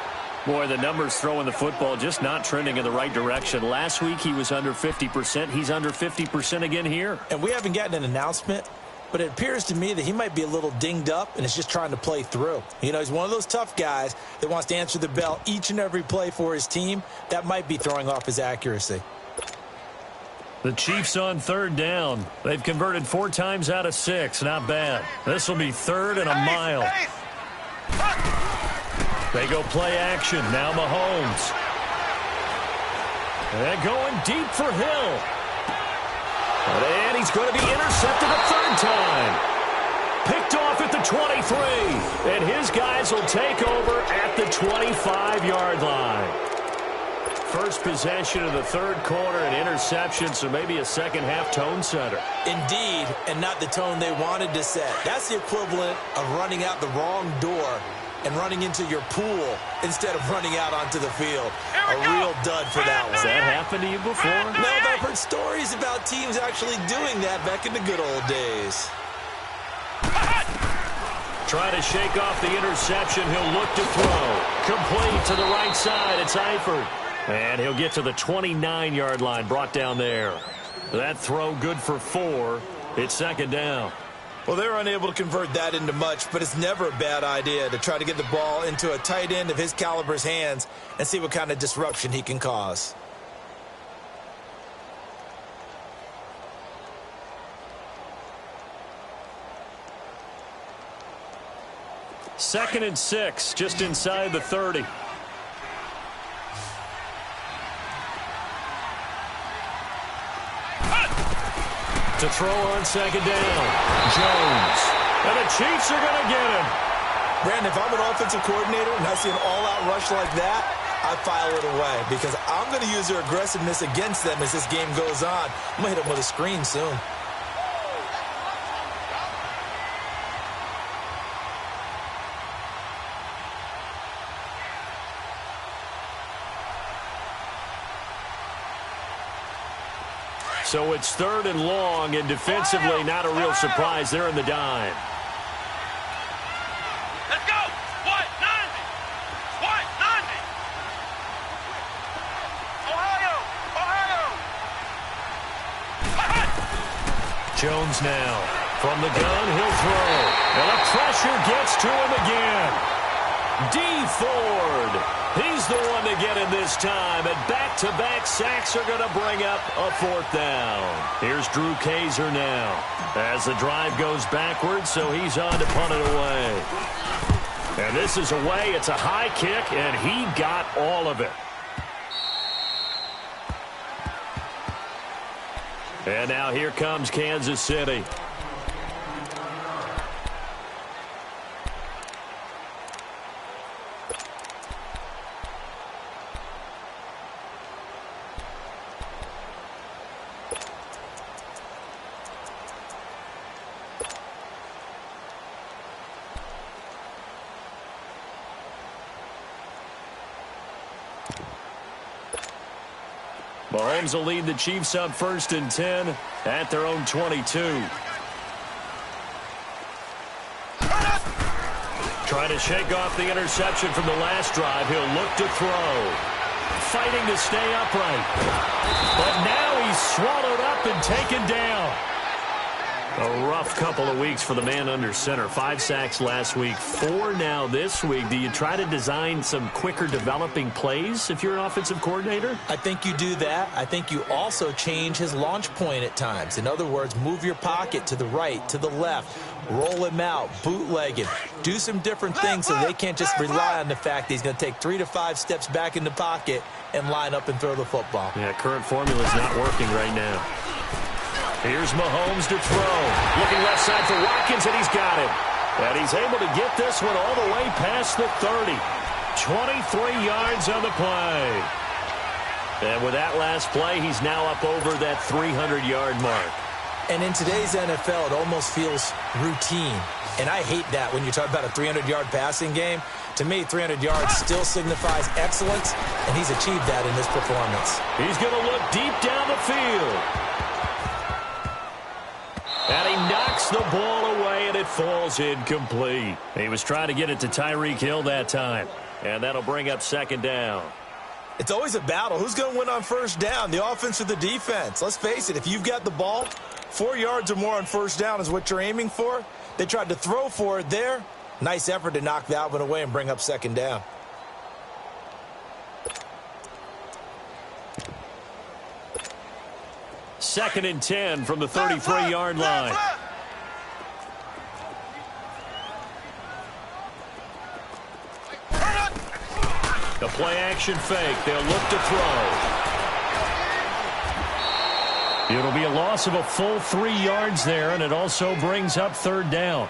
Speaker 1: Boy, the numbers throwing the football just not trending in the right direction. Last week he was under 50%. He's under 50% again here.
Speaker 2: And we haven't gotten an announcement, but it appears to me that he might be a little dinged up and is just trying to play through. You know, he's one of those tough guys that wants to answer the bell each and every play for his team. That might be throwing off his accuracy.
Speaker 1: The Chiefs on third down. They've converted 4 times out of 6. Not bad. This will be third and a mile. They go play action. Now Mahomes. And going deep for Hill. And he's going to be intercepted a third time. Picked off at the 23. And his guys will take over at the 25-yard line. First possession of the third quarter, an interception, so maybe a second-half tone setter.
Speaker 2: Indeed, and not the tone they wanted to set. That's the equivalent of running out the wrong door and running into your pool instead of running out onto the field. A real dud for that one.
Speaker 1: Has that happened to you before?
Speaker 2: No, but I've heard stories about teams actually doing that back in the good old days.
Speaker 1: Try to shake off the interception. He'll look to throw. Complete to the right side. It's Eifert. And he'll get to the 29-yard line, brought down there. That throw good for 4. It's second down.
Speaker 2: Well, they were unable to convert that into much, but it's never a bad idea to try to get the ball into a tight end of his caliber's hands and see what kind of disruption he can cause.
Speaker 1: Second and 6, just inside the 30. To throw on second down. Jones. And the Chiefs are going to get him.
Speaker 2: Brandon, if I'm an offensive coordinator and I see an all-out rush like that, I file it away because I'm going to use their aggressiveness against them as this game goes on. I'm going to hit them with a screen soon.
Speaker 1: So it's third and long, and defensively not a real surprise. They're in the dime.
Speaker 3: Let's go. What? 90. What? 90. Ohio.
Speaker 1: Jones now. From the gun, he'll throw. And the pressure gets to him again. D. Ford. He's the one to get him this time, and back-to-back sacks are going to bring up a fourth down. Here's Drew Kaiser now as the drive goes backwards, so he's on to punt it away. And this is away. It's a high kick, and he got all of it. And now here comes Kansas City. Mahomes will lead the Chiefs up first and 10 at their own 22. Trying to shake off the interception from the last drive. He'll look to throw. Fighting to stay upright. But now he's swallowed up and taken down. A rough couple of weeks for the man under center. 5 sacks last week, 4 now this week. Do you try to design some quicker developing plays if you're an offensive coordinator?
Speaker 2: I think you do that. I think you also change his launch point at times. In other words, move your pocket to the right, to the left, roll him out, bootleg him. Do some different things so they can't just rely on the fact that he's going to take 3 to 5 steps back in the pocket and line up and throw the football.
Speaker 1: Yeah, current formula is not working right now. Here's Mahomes to throw. Looking left side for Watkins, and he's got it. And he's able to get this one all the way past the 30. 23 yards on the play. And with that last play, he's now up over that 300-yard mark.
Speaker 2: And in today's NFL, it almost feels routine. And I hate that when you talk about a 300-yard passing game. To me, 300 yards still signifies excellence, and he's achieved that in this performance.
Speaker 1: He's going to look deep down the field. And he knocks the ball away, and it falls incomplete. He was trying to get it to Tyreek Hill that time. And that'll bring up second down.
Speaker 2: It's always a battle. Who's going to win on first down, the offense or the defense? Let's face it, if you've got the ball, 4 yards or more on first down is what you're aiming for. They tried to throw for it there. Nice effort to knock that one away and bring up second down.
Speaker 1: Second and 10 from the 33-yard line. The play-action fake. They'll look to throw. It'll be a loss of a full 3 yards there, and it also brings up third down.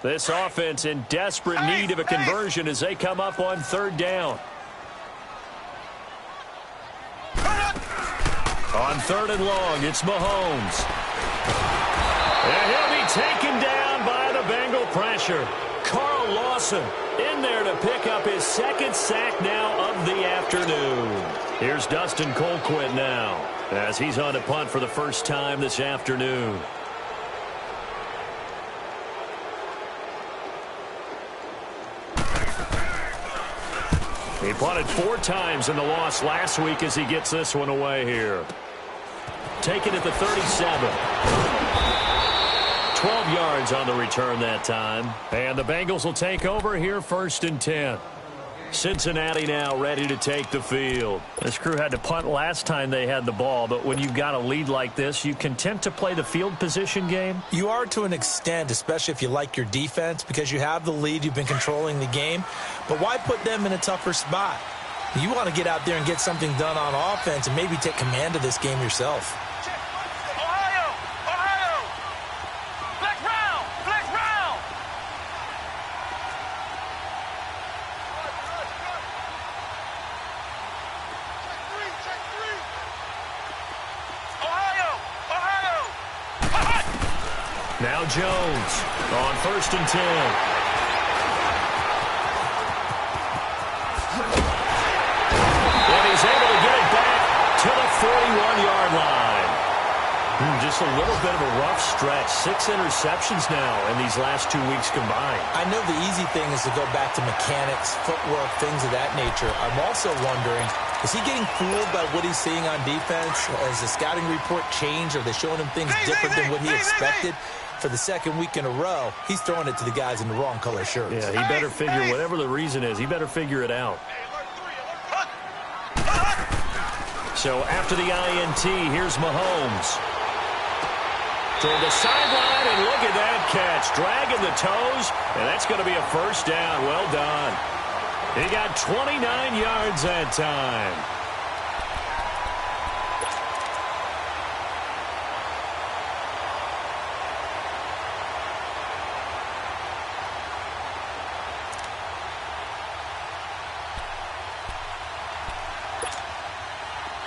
Speaker 1: This offense in desperate need of a conversion as they come up on third down. On third and long, it's Mahomes. And he'll be taken down by the Bengal pressure. Carl Lawson in there to pick up his second sack now of the afternoon. Here's Dustin Colquitt now as he's on to punt for the first time this afternoon. He punted 4 times in the loss last week as he gets this one away here. Taken at the 37. 12 yards on the return that time. And the Bengals will take over here first and 10. Cincinnati now ready to take the field. This crew had to punt last time they had the ball, but when you've got a lead like this, you content to play the field position game?
Speaker 2: You are to an extent, especially if you like your defense, because you have the lead, you've been controlling the game. But why put them in a tougher spot? You want to get out there and get something done on offense and maybe take command of this game yourself.
Speaker 1: Now Jones on first and 10. And he's able to get it back to the 41-yard line. Just a little bit of a rough stretch. 6 interceptions now in these last 2 weeks combined.
Speaker 2: I know the easy thing is to go back to mechanics, footwork, things of that nature. I'm also wondering, is he getting fooled by what he's seeing on defense? Has the scouting report changed? Are they showing him things different than what he expected? For the second week in a row, he's throwing it to the guys in the wrong color shirts.
Speaker 1: Yeah, he better figure, whatever the reason is, he better figure it out. So after the INT, here's Mahomes. Toward the sideline, and look at that catch. Dragging the toes, and that's going to be a first down. Well done. He got 29 yards that time.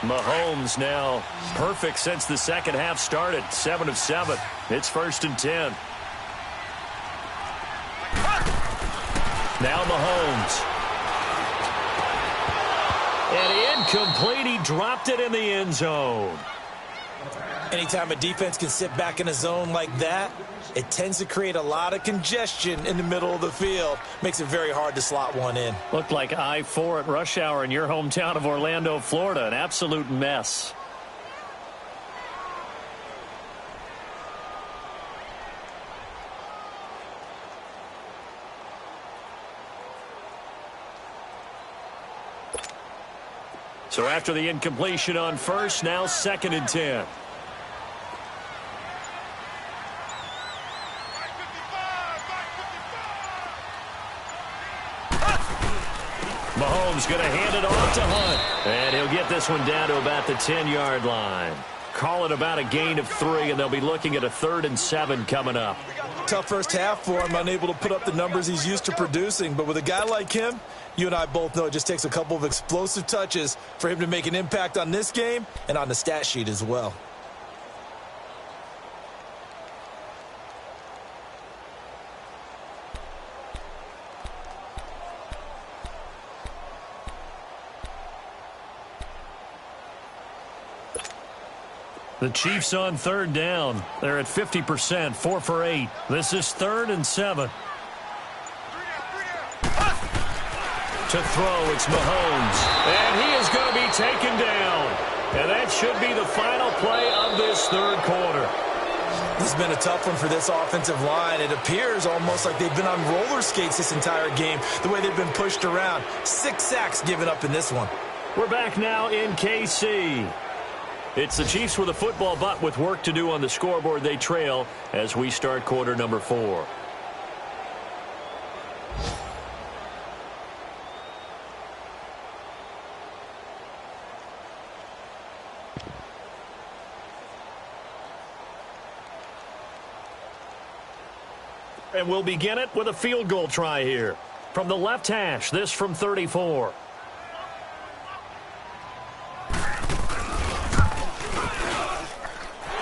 Speaker 1: Mahomes now perfect since the second half started. 7 of 7. It's first and 10. Now Mahomes. And incomplete. He dropped it in the end zone.
Speaker 2: Anytime a defense can sit back in a zone like that, it tends to create a lot of congestion in the middle of the field. Makes it very hard to slot one in.
Speaker 1: Looked like I-4 at rush hour in your hometown of Orlando, Florida. An absolute mess. So after the incompletion on first, now second and 10. Mahomes going to hand it off to Hunt. And he'll get this one down to about the 10-yard line. Call it about a gain of 3, and they'll be looking at a 3rd and 7 coming up.
Speaker 2: Tough first half for him, unable to put up the numbers he's used to producing. But with a guy like him, you and I both know it just takes a couple of explosive touches for him to make an impact on this game and on the stat sheet as well.
Speaker 1: The Chiefs on 3rd down. They're at 50%, 4 for 8. This is 3rd and 7. To throw, it's Mahomes. And he is going to be taken down. And that should be the final play of this 3rd quarter.
Speaker 2: This has been a tough one for this offensive line. It appears almost like they've been on roller skates this entire game, the way they've been pushed around. 6 sacks given up in this one.
Speaker 1: We're back now in KC. It's the Chiefs with a football, but with work to do on the scoreboard, they trail as we start quarter number 4. And we'll begin it with a field goal try here. From the left hash, this from 34.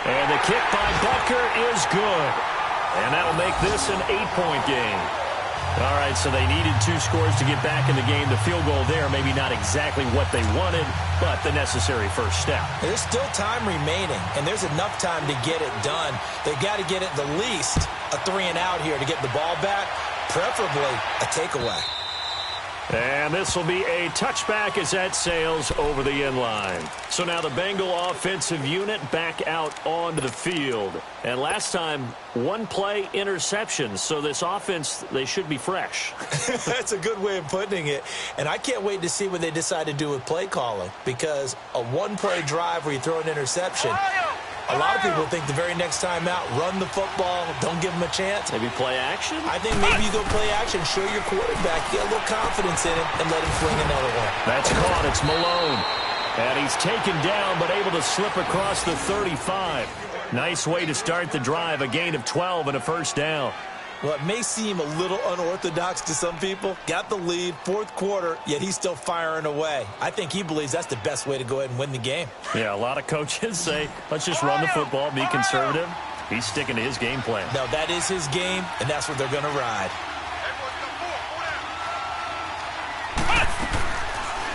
Speaker 1: And the kick by Butker is good. And that'll make this an 8-point game. All right, so they needed 2 scores to get back in the game. The field goal there, maybe not exactly what they wanted, but the necessary first step.
Speaker 2: There's still time remaining, and there's enough time to get it done. They've got to get it the least a 3-and-out here to get the ball back, preferably a takeaway.
Speaker 1: And this will be a touchback as that sails over the end line. So now the Bengal offensive unit back out onto the field. And last time, 1-play interception. So this offense, they should be fresh.
Speaker 2: That's a good way of putting it. And I can't wait to see what they decide to do with play calling. Because a 1-play drive where you throw an interception, a lot of people think the very next time out, run the football, don't give them a chance.
Speaker 1: Maybe play action?
Speaker 2: I think maybe you go play action, show your quarterback, get a little confidence in him, and let him fling another one.
Speaker 1: That's caught. It's Malone. And he's taken down, but able to slip across the 35. Nice way to start the drive, a gain of 12 and a first down.
Speaker 2: Well, it may seem a little unorthodox to some people. Got the lead, 4th quarter, yet he's still firing away. I think he believes that's the best way to go ahead and win the game.
Speaker 1: Yeah, a lot of coaches say, let's just run the football, be conservative. He's sticking to his game plan.
Speaker 2: No, that is his game, and that's what they're going to ride.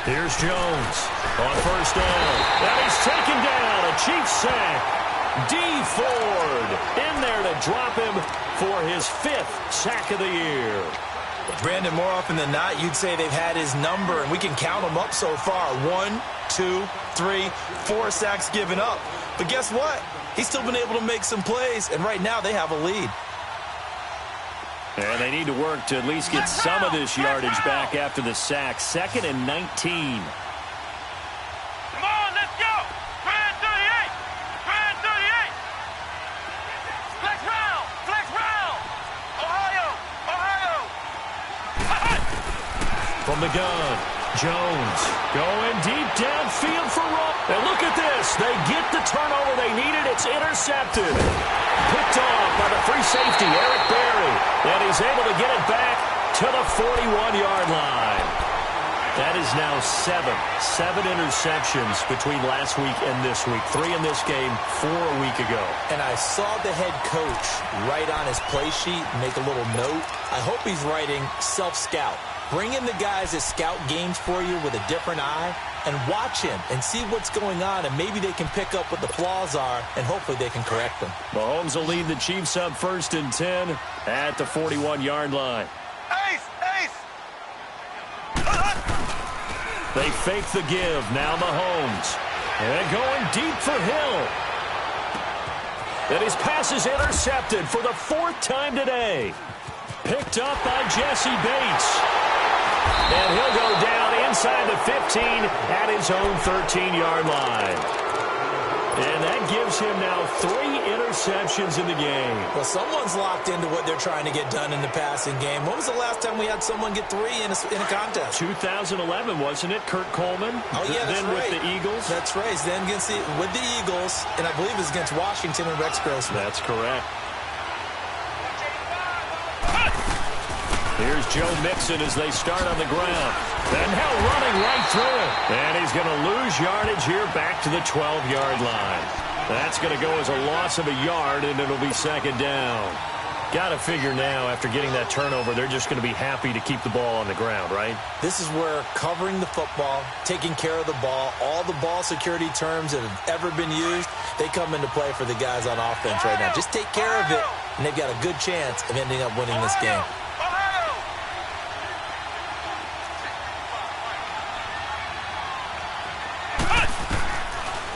Speaker 1: Here's Jones on first down. And he's taken down, a Chiefs sack. D. Ford in there to drop him for his 5th sack of the year.
Speaker 2: Brandon, more often than not, you'd say they've had his number, and we can count them up so far. 1, 2, 3, 4 sacks given up. But guess what? He's still been able to make some plays, and right now they have a lead.
Speaker 1: And they need to work to at least get some of this yardage back after the sack. 2nd and 19. From the gun, Jones going deep downfield for Rowe. And look at this. They get the turnover they needed. It's intercepted. Picked off by the free safety, Eric Berry. And he's able to get it back to the 41-yard line. That is now 7 interceptions between last week and this week. 3 in this game, 4 a week ago. And
Speaker 2: I saw the head coach write on his play sheet, make a little note. I hope he's writing self-scout. Bring in the guys that scout games for you with a different eye and watch him and see what's going on, and maybe they can pick up what the flaws are, and hopefully they can correct them.
Speaker 1: Mahomes will lead the Chiefs up 1st and 10 at the 41-yard line. They fake the give. Now Mahomes. And going deep for Hill. And his pass is intercepted for the 4th time today. Picked up by Jesse Bates. And he'll go down inside the 15 at his own 13-yard line. And that gives him now 3 interceptions in the game.
Speaker 2: Well, someone's locked into what they're trying to get done in the passing game. When was the last time we had someone get 3 in a contest?
Speaker 1: 2011, wasn't it? Kurt Coleman?
Speaker 2: Oh, yeah, that's
Speaker 1: then
Speaker 2: right.
Speaker 1: with the Eagles?
Speaker 2: That's right. Then with the Eagles, and I believe it was against Washington and Rex Grossman.
Speaker 1: That's correct. Here's Joe Mixon as they start on the ground. And now running right through it. And he's going to lose yardage here back to the 12-yard line. That's going to go as a loss of a yard, and it'll be second down. Got to figure now, after getting that turnover, they're just going to be happy to keep the ball on the ground, right?
Speaker 2: This is where covering the football, taking care of the ball, all the ball security terms that have ever been used, they come into play for the guys on offense right now. Just take care of it, and they've got a good chance of ending up winning this game.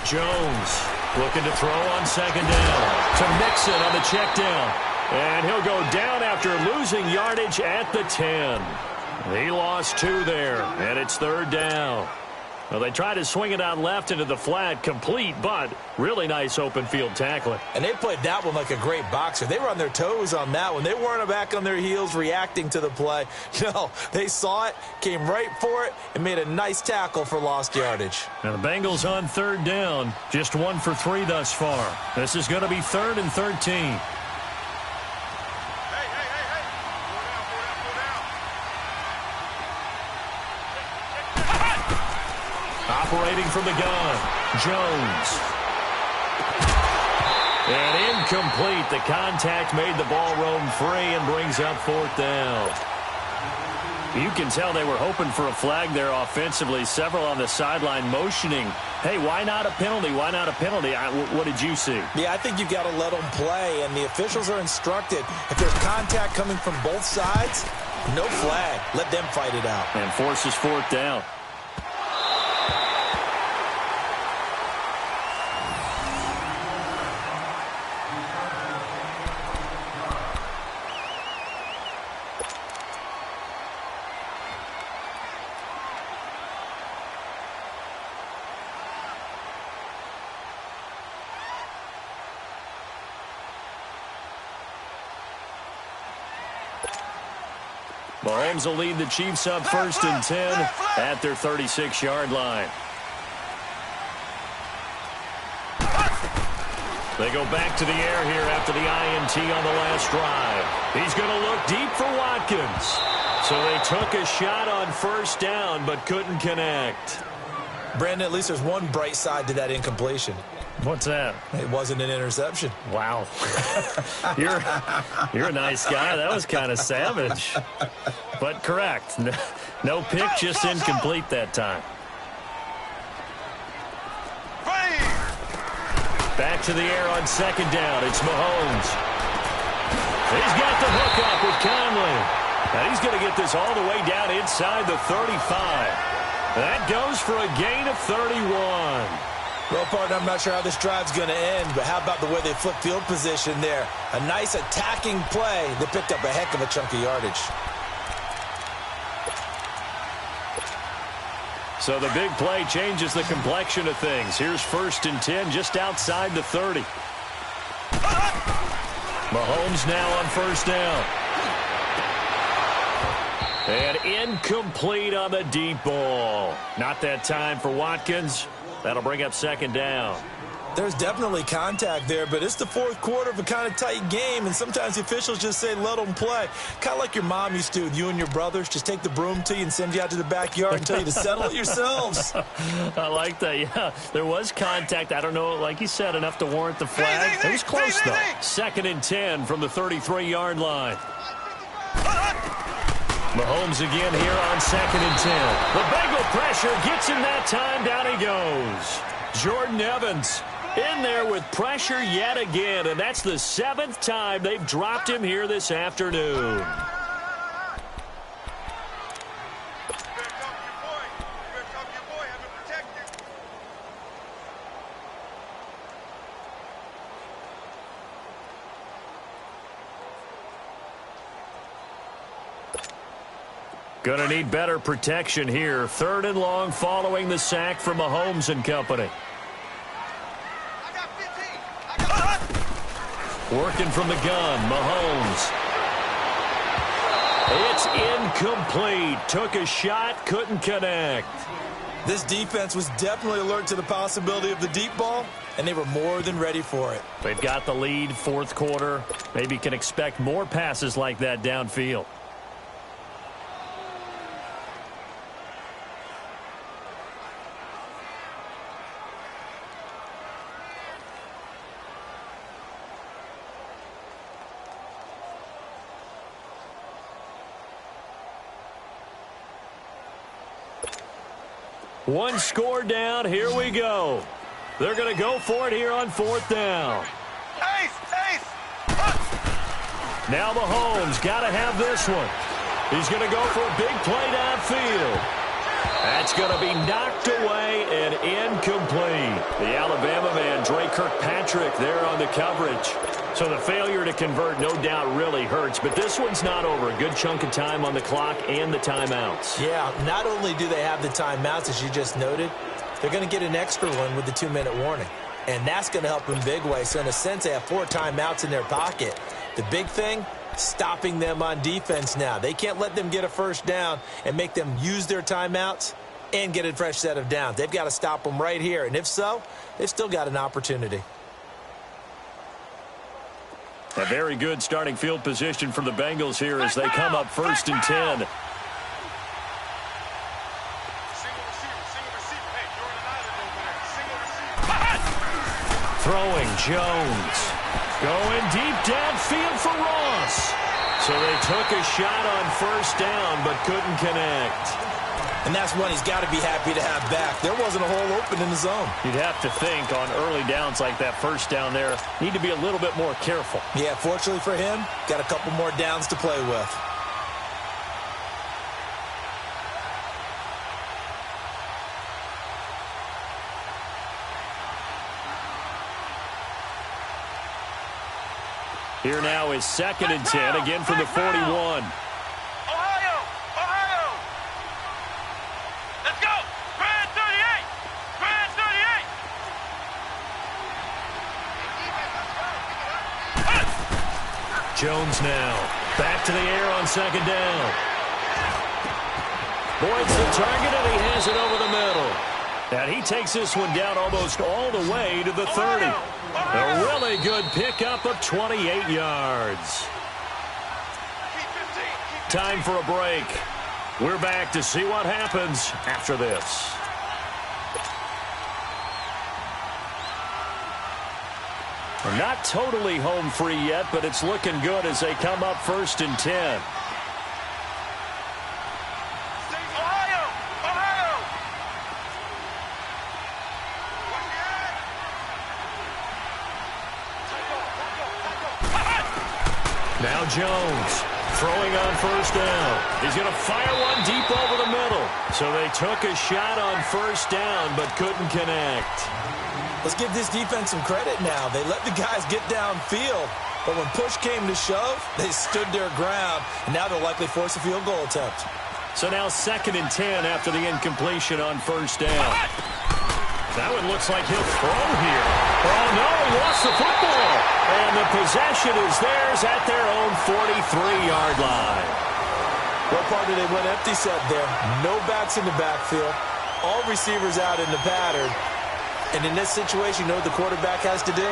Speaker 1: Jones looking to throw on second down to Mixon on the check down. And he'll go down after losing yardage at the 10. He lost 2 there, and it's third down. Well, they tried to swing it out left into the flat, complete, but really nice open field tackling.
Speaker 2: And they played that one like a great boxer. They were on their toes on that one. They weren't back on their heels reacting to the play. No, they saw it, came right for it, and made a nice tackle for lost yardage.
Speaker 1: Now the Bengals on third down, just 1 for 3 thus far. This is going to be 3rd and 13. Operating from the gun, Jones. And incomplete. The contact made the ball roam free and brings up 4th down. You can tell they were hoping for a flag there offensively. Several on the sideline motioning, hey, why not a penalty? Why not a penalty? What did you see?
Speaker 2: Yeah, I think you've got to let them play, and the officials are instructed. If there's contact coming from both sides, no flag. Let them fight it out.
Speaker 1: And forces 4th down. Mahomes will lead the Chiefs up 1st and 10 at their 36-yard line. They go back to the air here after the INT on the last drive. He's going to look deep for Watkins. So they took a shot on 1st down but couldn't connect.
Speaker 2: Brandon, at least there's one bright side to that incompletion.
Speaker 1: What's that?
Speaker 2: It wasn't an interception.
Speaker 1: Wow. You're a nice guy. That was kind of savage. But correct. No pick, just incomplete that time. Back to the air on 2nd down. It's Mahomes. He's got the hook up with Conley. And he's going to get this all the way down inside the 35. That goes for a gain of 31.
Speaker 2: Well, partner, I'm not sure how this drive's going to end, but how about the way they flip field position there? A nice attacking play. They picked up a heck of a chunk of yardage.
Speaker 1: So the big play changes the complexion of things. Here's 1st and 10 just outside the 30. Mahomes now on 1st down. And incomplete on the deep ball. Not that time for Watkins. That'll bring up 2nd down.
Speaker 2: There's definitely contact there, but it's the 4th quarter of a kind of tight game, and sometimes the officials just say, let them play. Kind of like your mom used to with you and your brothers. Just take the broom to you and send you out to the backyard and tell you to settle it yourselves.
Speaker 1: I like that, yeah. There was contact. I don't know, like you said, enough to warrant the flag. It was close, though. 2nd and 10 from the 33-yard line. Mahomes again here on 2nd and 10. The Bengal pressure gets him that time. Down he goes. Jordan Evans in there with pressure yet again, and that's the 7th time they've dropped him here this afternoon. Going to need better protection here. 3rd and long following the sack from Mahomes and company. Working from the gun, Mahomes. It's incomplete. Took a shot, couldn't connect.
Speaker 2: This defense was definitely alert to the possibility of the deep ball, and they were more than ready for it.
Speaker 1: They've got the lead, fourth quarter. Maybe can expect more passes like that downfield. One score down. Here we go. They're going to go for it here on fourth down.
Speaker 3: Ace!
Speaker 1: Now Mahomes got to have this one. He's going to go for a big play downfield. That's going to be knocked away and incomplete. The Alabama man, Dre Kirkpatrick, there on the coverage. So the failure to convert, no doubt, really hurts. But this one's not over. A good chunk of time on the clock and the timeouts.
Speaker 2: Yeah, not only do they have the timeouts, as you just noted, they're going to get an extra one with the 2-minute warning. And that's going to help in big ways. So in a sense, they have 4 timeouts in their pocket. The big thing, stopping them on defense now. They can't let them get a first down and make them use their timeouts and get a fresh set of downs. They've got to stop them right here. And if so, they've still got an opportunity.
Speaker 1: A very good starting field position for the Bengals here as they come up first and 10. Throwing Jones. Going deep downfield for Ross. So they took a shot on first down but couldn't connect.
Speaker 2: And that's one he's got to be happy to have back. There wasn't a hole open in the zone.
Speaker 1: You'd have to think on early downs like that first down there, need to be a little bit more careful.
Speaker 2: Yeah, fortunately for him, got a couple more downs to play with.
Speaker 1: Here now is second and 10, again from the 41. Jones now back to the air on second down. Boyd's the target, and he has it over the middle. And he takes this one down almost all the way to the 30. A really good pickup of 28 yards. Time for a break. We're back to see what happens after this. We're not totally home free yet, but it's looking good as they come up first and 10. Now Jones throwing on first down. He's going to fire one deep over the middle. So they took a shot on first down but couldn't connect.
Speaker 2: Let's give this defense some credit now. They let the guys get downfield, but when push came to shove, they stood their ground, and now they'll likely force a field goal attempt.
Speaker 1: So now second and 10 after the incompletion on first down. That one looks like he'll throw here. Oh, no, he lost the football. And the possession is theirs at their own 43-yard line.
Speaker 2: What part did they went empty set there? No backs in the backfield. All receivers out in the pattern. And in this situation, you know what the quarterback has to do?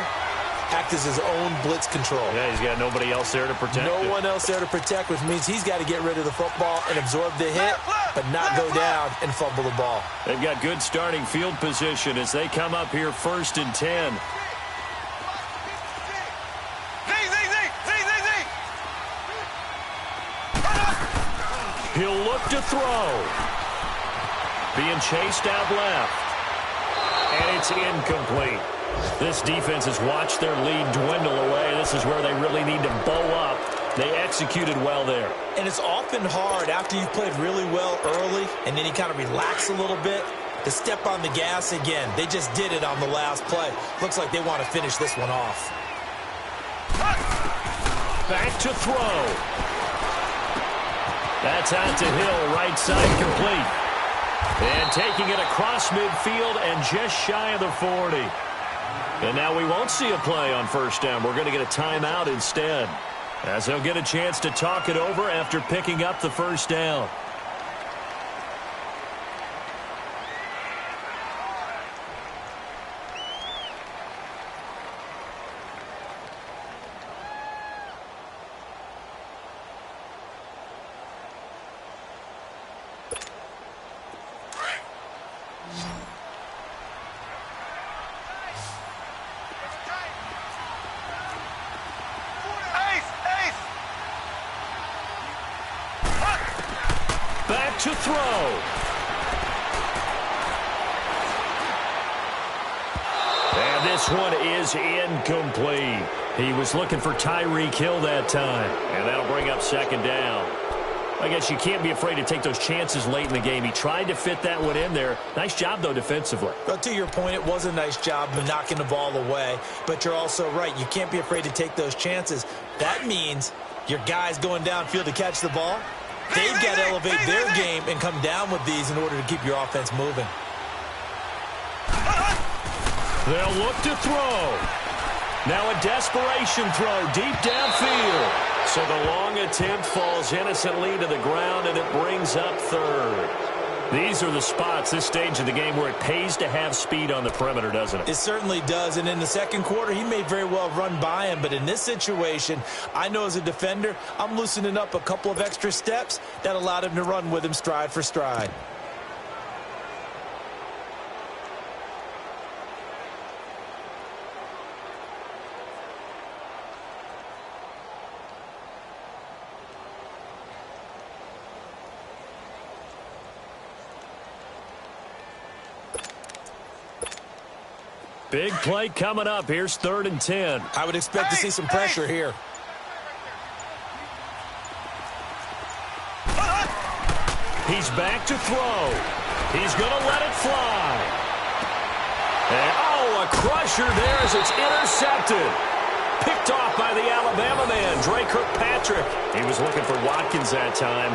Speaker 2: Act as his own blitz control.
Speaker 1: Yeah, he's got nobody else there to protect
Speaker 2: No one else there to protect, which means he's got to get rid of the football and absorb the hit, but not go down and fumble the ball.
Speaker 1: They've got good starting field position as they come up here first and 10. He'll look to throw. Being chased out left. And it's incomplete. This defense has watched their lead dwindle away. This is where they really need to bow up. They executed well there.
Speaker 2: And it's often hard after you've played really well early and then you kind of relax a little bit to step on the gas again. They just did it on the last play. Looks like they want to finish this one off.
Speaker 1: Back to throw. That's out to Hill, right side complete. And taking it across midfield and just shy of the 40. And now we won't see a play on first down. We're going to get a timeout instead, as they'll get a chance to talk it over after picking up the first down. Back to throw. And this one is incomplete. He was looking for Tyreek Hill that time. And that'll bring up second down. I guess you can't be afraid to take those chances late in the game. He tried to fit that one in there. Nice job, though, defensively.
Speaker 2: Well, to your point, it was a nice job of knocking the ball away. But you're also right. You can't be afraid to take those chances. That means your guys going downfield to catch the ball, they've got to elevate their game and come down with these in order to keep your offense moving.
Speaker 1: They'll look to throw. Now a desperation throw deep downfield. So the long attempt falls innocently to the ground, and it brings up third. These are the spots, this stage of the game, where it pays to have speed on the perimeter, doesn't it?
Speaker 2: It certainly does, and in the second quarter, he may very well run by him, but in this situation, I know as a defender, I'm loosening up a couple of extra steps that allowed him to run with him stride for stride.
Speaker 1: Big play coming up. Here's 3rd and 10.
Speaker 2: I would expect to see some pressure here.
Speaker 1: He's back to throw. He's going to let it fly. And, oh, a crusher there as it's intercepted. Picked off by the Alabama man, Dre Kirkpatrick. He was looking for Watkins that time.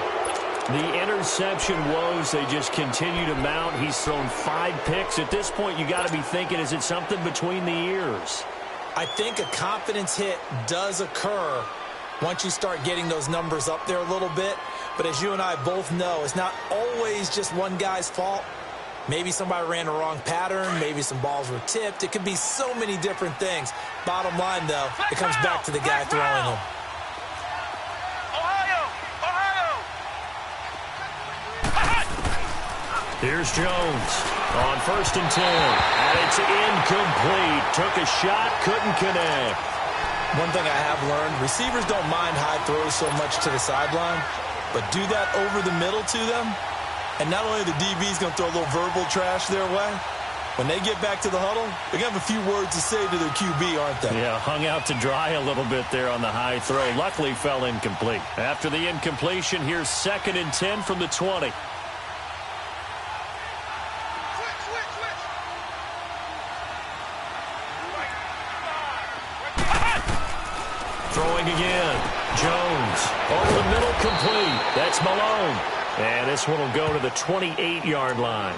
Speaker 1: The interception woes, they just continue to mount. He's thrown 5 picks. At this point, you got to be thinking, is it something between the ears?
Speaker 2: I think a confidence hit does occur once you start getting those numbers up there a little bit. But as you and I both know, it's not always just one guy's fault. Maybe somebody ran the wrong pattern. Maybe some balls were tipped. It could be so many different things. Bottom line, though, it comes back to the guy throwing them.
Speaker 1: Here's Jones on 1st and 10. And it's incomplete. Took a shot, couldn't connect.
Speaker 2: One thing I have learned, receivers don't mind high throws so much to the sideline, but do that over the middle to them, and not only the DB's going to throw a little verbal trash their way, when they get back to the huddle, they're going to have a few words to say to their QB, aren't they?
Speaker 1: Yeah, hung out to dry a little bit there on the high throw. Luckily fell incomplete. After the incompletion, here's 2nd and 10 from the 20. Throwing again. Jones over the middle, complete. That's Malone. And this one will go to the 28-yard line.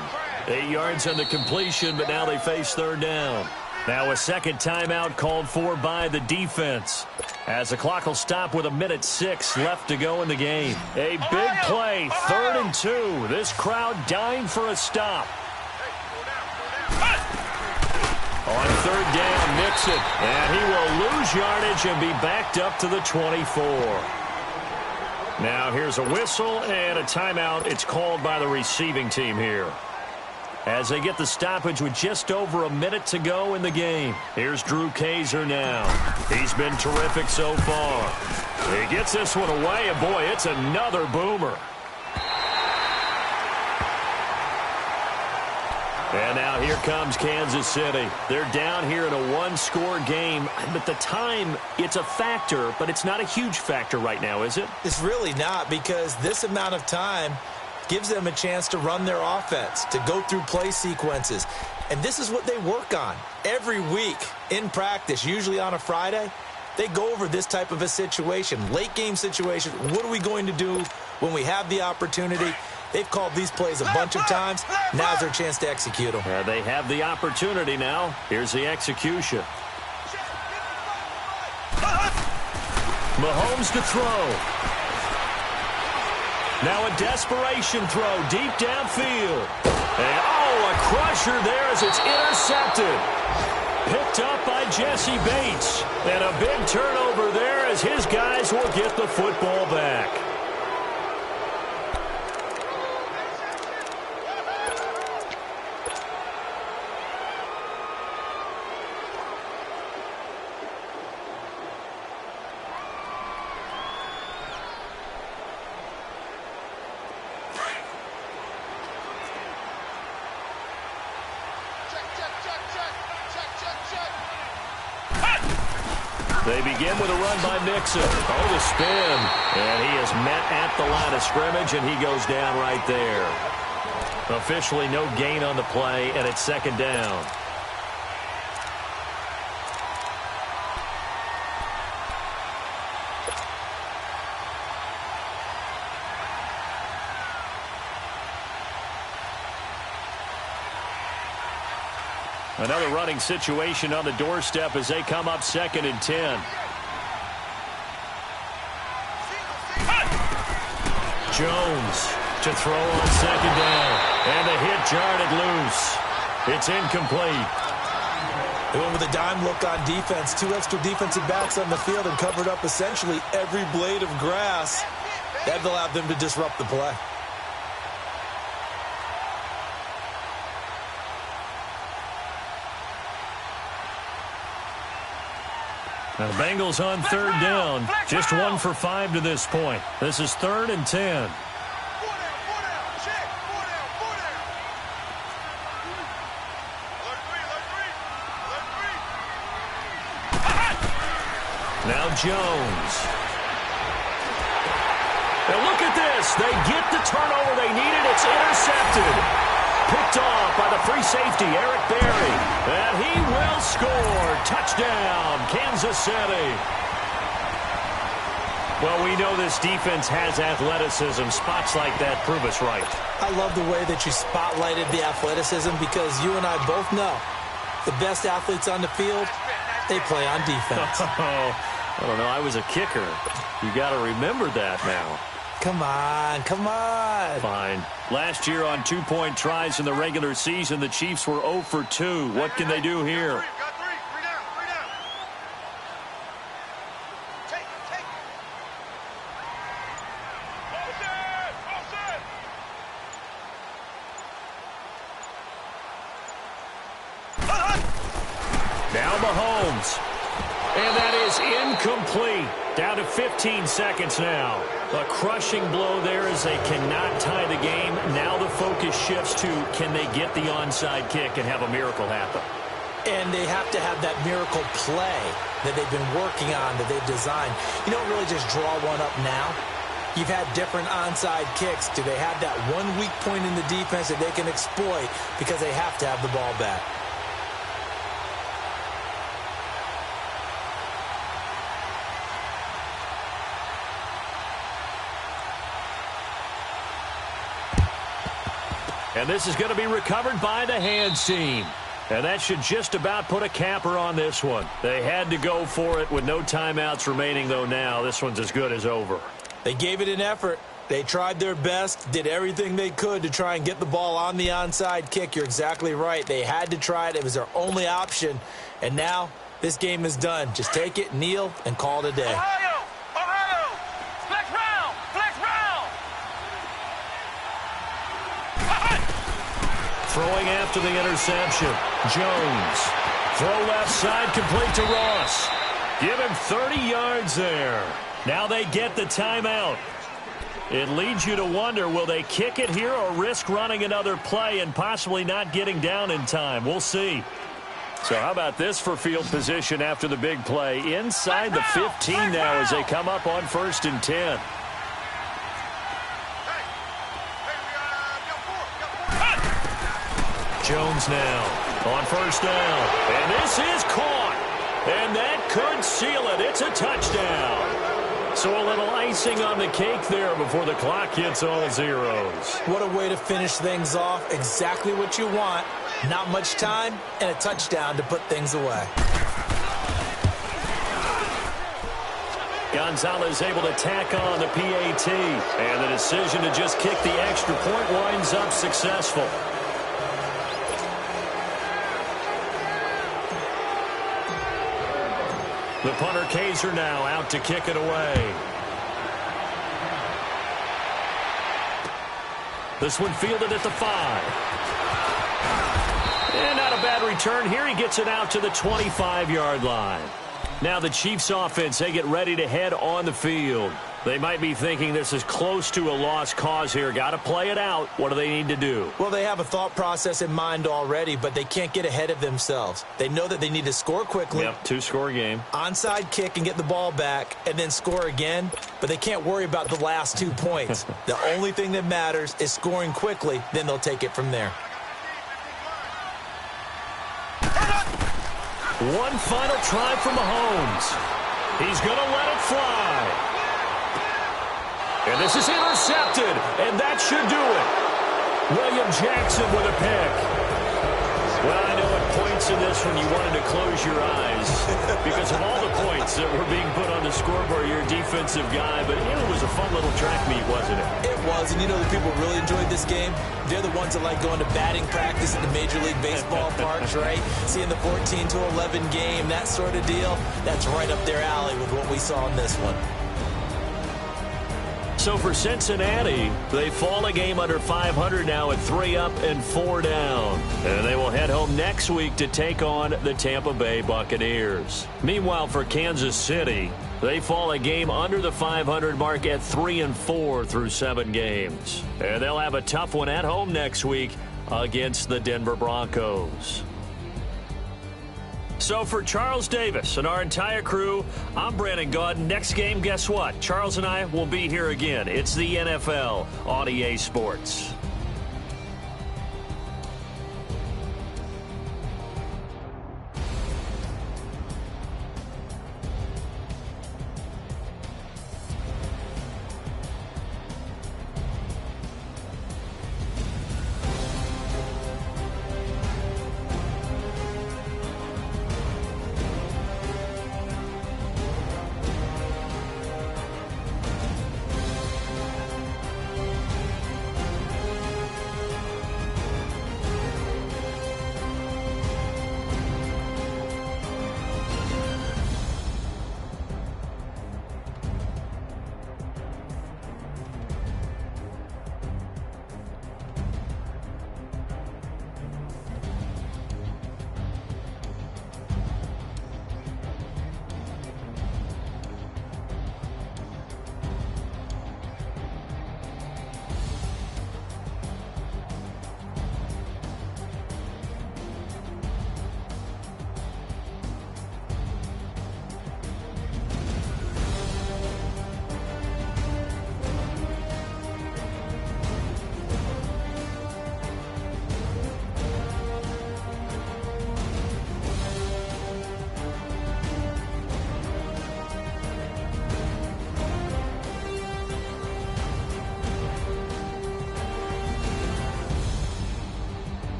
Speaker 1: 8 yards on the completion, but now they face 3rd down. Now a second timeout called for by the defense, as the clock will stop with 1:06 left to go in the game. A big play, 3rd and 2. This crowd dying for a stop. On 3rd down, Mixon, and he will lose yardage and be backed up to the 24. Now here's a whistle and a timeout. It's called by the receiving team here, as they get the stoppage with just over a minute to go in the game. Here's Drew Kaiser now. He's been terrific so far. He gets this one away, and boy, it's another boomer. And now here comes Kansas City. They're down here in a 1-score game. But the time, it's a factor, but it's not a huge factor right now, is it?
Speaker 2: It's really not, because this amount of time gives them a chance to run their offense, to go through play sequences. And this is what they work on every week in practice, usually on a Friday. They go over this type of a situation, late game situation. What are we going to do when we have the opportunity? They've called these plays a bunch of times. Now's their chance to execute them.
Speaker 1: They have the opportunity now. Here's the execution. Mahomes to throw. Now a desperation throw deep downfield. And, a crusher there as it's intercepted. Picked up by Jesse Bates. And a big turnover there as his guys will get the football back. They begin with a run by Mixon. Oh, the spin. And he is met at the line of scrimmage, and he goes down right there. Officially no gain on the play, and it's second down. Another running situation on the doorstep as they come up 2nd and 10. Jones to throw on 2nd down. And the hit jarred it loose. It's incomplete.
Speaker 2: They went with a dime look on defense. 2 extra defensive backs on the field and covered up essentially every blade of grass. That allowed them to disrupt the play.
Speaker 1: Now the Bengals on 3rd down. Just 1 for 5 to this point. This is 3rd and 10. Now Jones. Now look at this. They get the turnover they needed. It's intercepted. Picked off by the free safety, Eric Berry. And he will score. Touchdown, Kansas City. Well, we know this defense has athleticism. Spots like that prove us right.
Speaker 2: I love the way that you spotlighted the athleticism because you and I both know the best athletes on the field, they play on defense.
Speaker 1: I don't know. I was a kicker. You got to remember that now.
Speaker 2: Come on, come on.
Speaker 1: Fine. Last year on 2-point tries in the regular season, the Chiefs were 0 for 2. What can they do here?
Speaker 3: Got three down. Take it.
Speaker 1: Now Mahomes. And that is incomplete. Down to 15 seconds now. A crushing blow there as they cannot tie the game. Now the focus shifts to can they get the onside kick and have a miracle happen.
Speaker 2: And they have to have that miracle play that they've been working on, that they've designed. You don't really just draw one up now. You've had different onside kicks. Do they have that one weak point in the defense that they can exploit because they have to have the ball back?
Speaker 1: And this is going to be recovered by the hands team. And that should just about put a capper on this one. They had to go for it with no timeouts remaining, though now this one's as good as over.
Speaker 2: They gave it an effort. They tried their best, did everything they could to try and get the ball on the onside kick. You're exactly right. They had to try it. It was their only option. And now this game is done. Just take it, kneel, and call it a day.
Speaker 3: Ohio! Flex round!
Speaker 1: Throwing after the interception. Jones. Throw left side, complete to Ross. Give him 30 yards there. Now they get the timeout. It leads you to wonder, will they kick it here or risk running another play and possibly not getting down in time? We'll see. So how about this for field position after the big play? Inside the 15 now as they come up on 1st and 10. Jones now on 1st down. And this is caught. And that could seal it. It's a touchdown. So a little icing on the cake there before the clock hits all zeros.
Speaker 2: What a way to finish things off. Exactly what you want. Not much time and a touchdown to put things away.
Speaker 1: Gonzalez able to tack on the PAT. And the decision to just kick the extra point winds up successful. The punter Kaiser now out to kick it away. This one fielded at the 5. And not a bad return here. He gets it out to the 25-yard line. Now the Chiefs offense, they get ready to head on the field. They might be thinking this is close to a lost cause here. Got to play it out. What do they need to do?
Speaker 2: Well, they have a thought process in mind already, but they can't get ahead of themselves. They know that they need to score quickly.
Speaker 1: Yep, two-score game.
Speaker 2: Onside kick and get the ball back and then score again, but they can't worry about the last 2 points. The only thing that matters is scoring quickly, then they'll take it from there.
Speaker 1: One final try from Mahomes. He's going to let it fly. And this is intercepted, and that should do it. William Jackson with a pick. Well, I know at points in this one you wanted to close your eyes because of all the points that were being put on the scoreboard. You're a defensive guy, but it was a fun little track meet, wasn't it?
Speaker 2: It was, and you know the people really enjoyed this game? They're the ones that like going to batting practice at the Major League Baseball parks, right? Seeing the 14-11 game, that sort of deal, that's right up their alley with what we saw in this one.
Speaker 1: So for Cincinnati, they fall a game under 500 now at 3 up and 4 down. And they will head home next week to take on the Tampa Bay Buccaneers. Meanwhile, for Kansas City, they fall a game under the 500 mark at 3 and 4 through 7 games. And they'll have a tough one at home next week against the Denver Broncos. So for Charles Davis and our entire crew, I'm Brandon Gaudin. Next game, guess what? Charles and I will be here again. It's the NFL on EA Sports.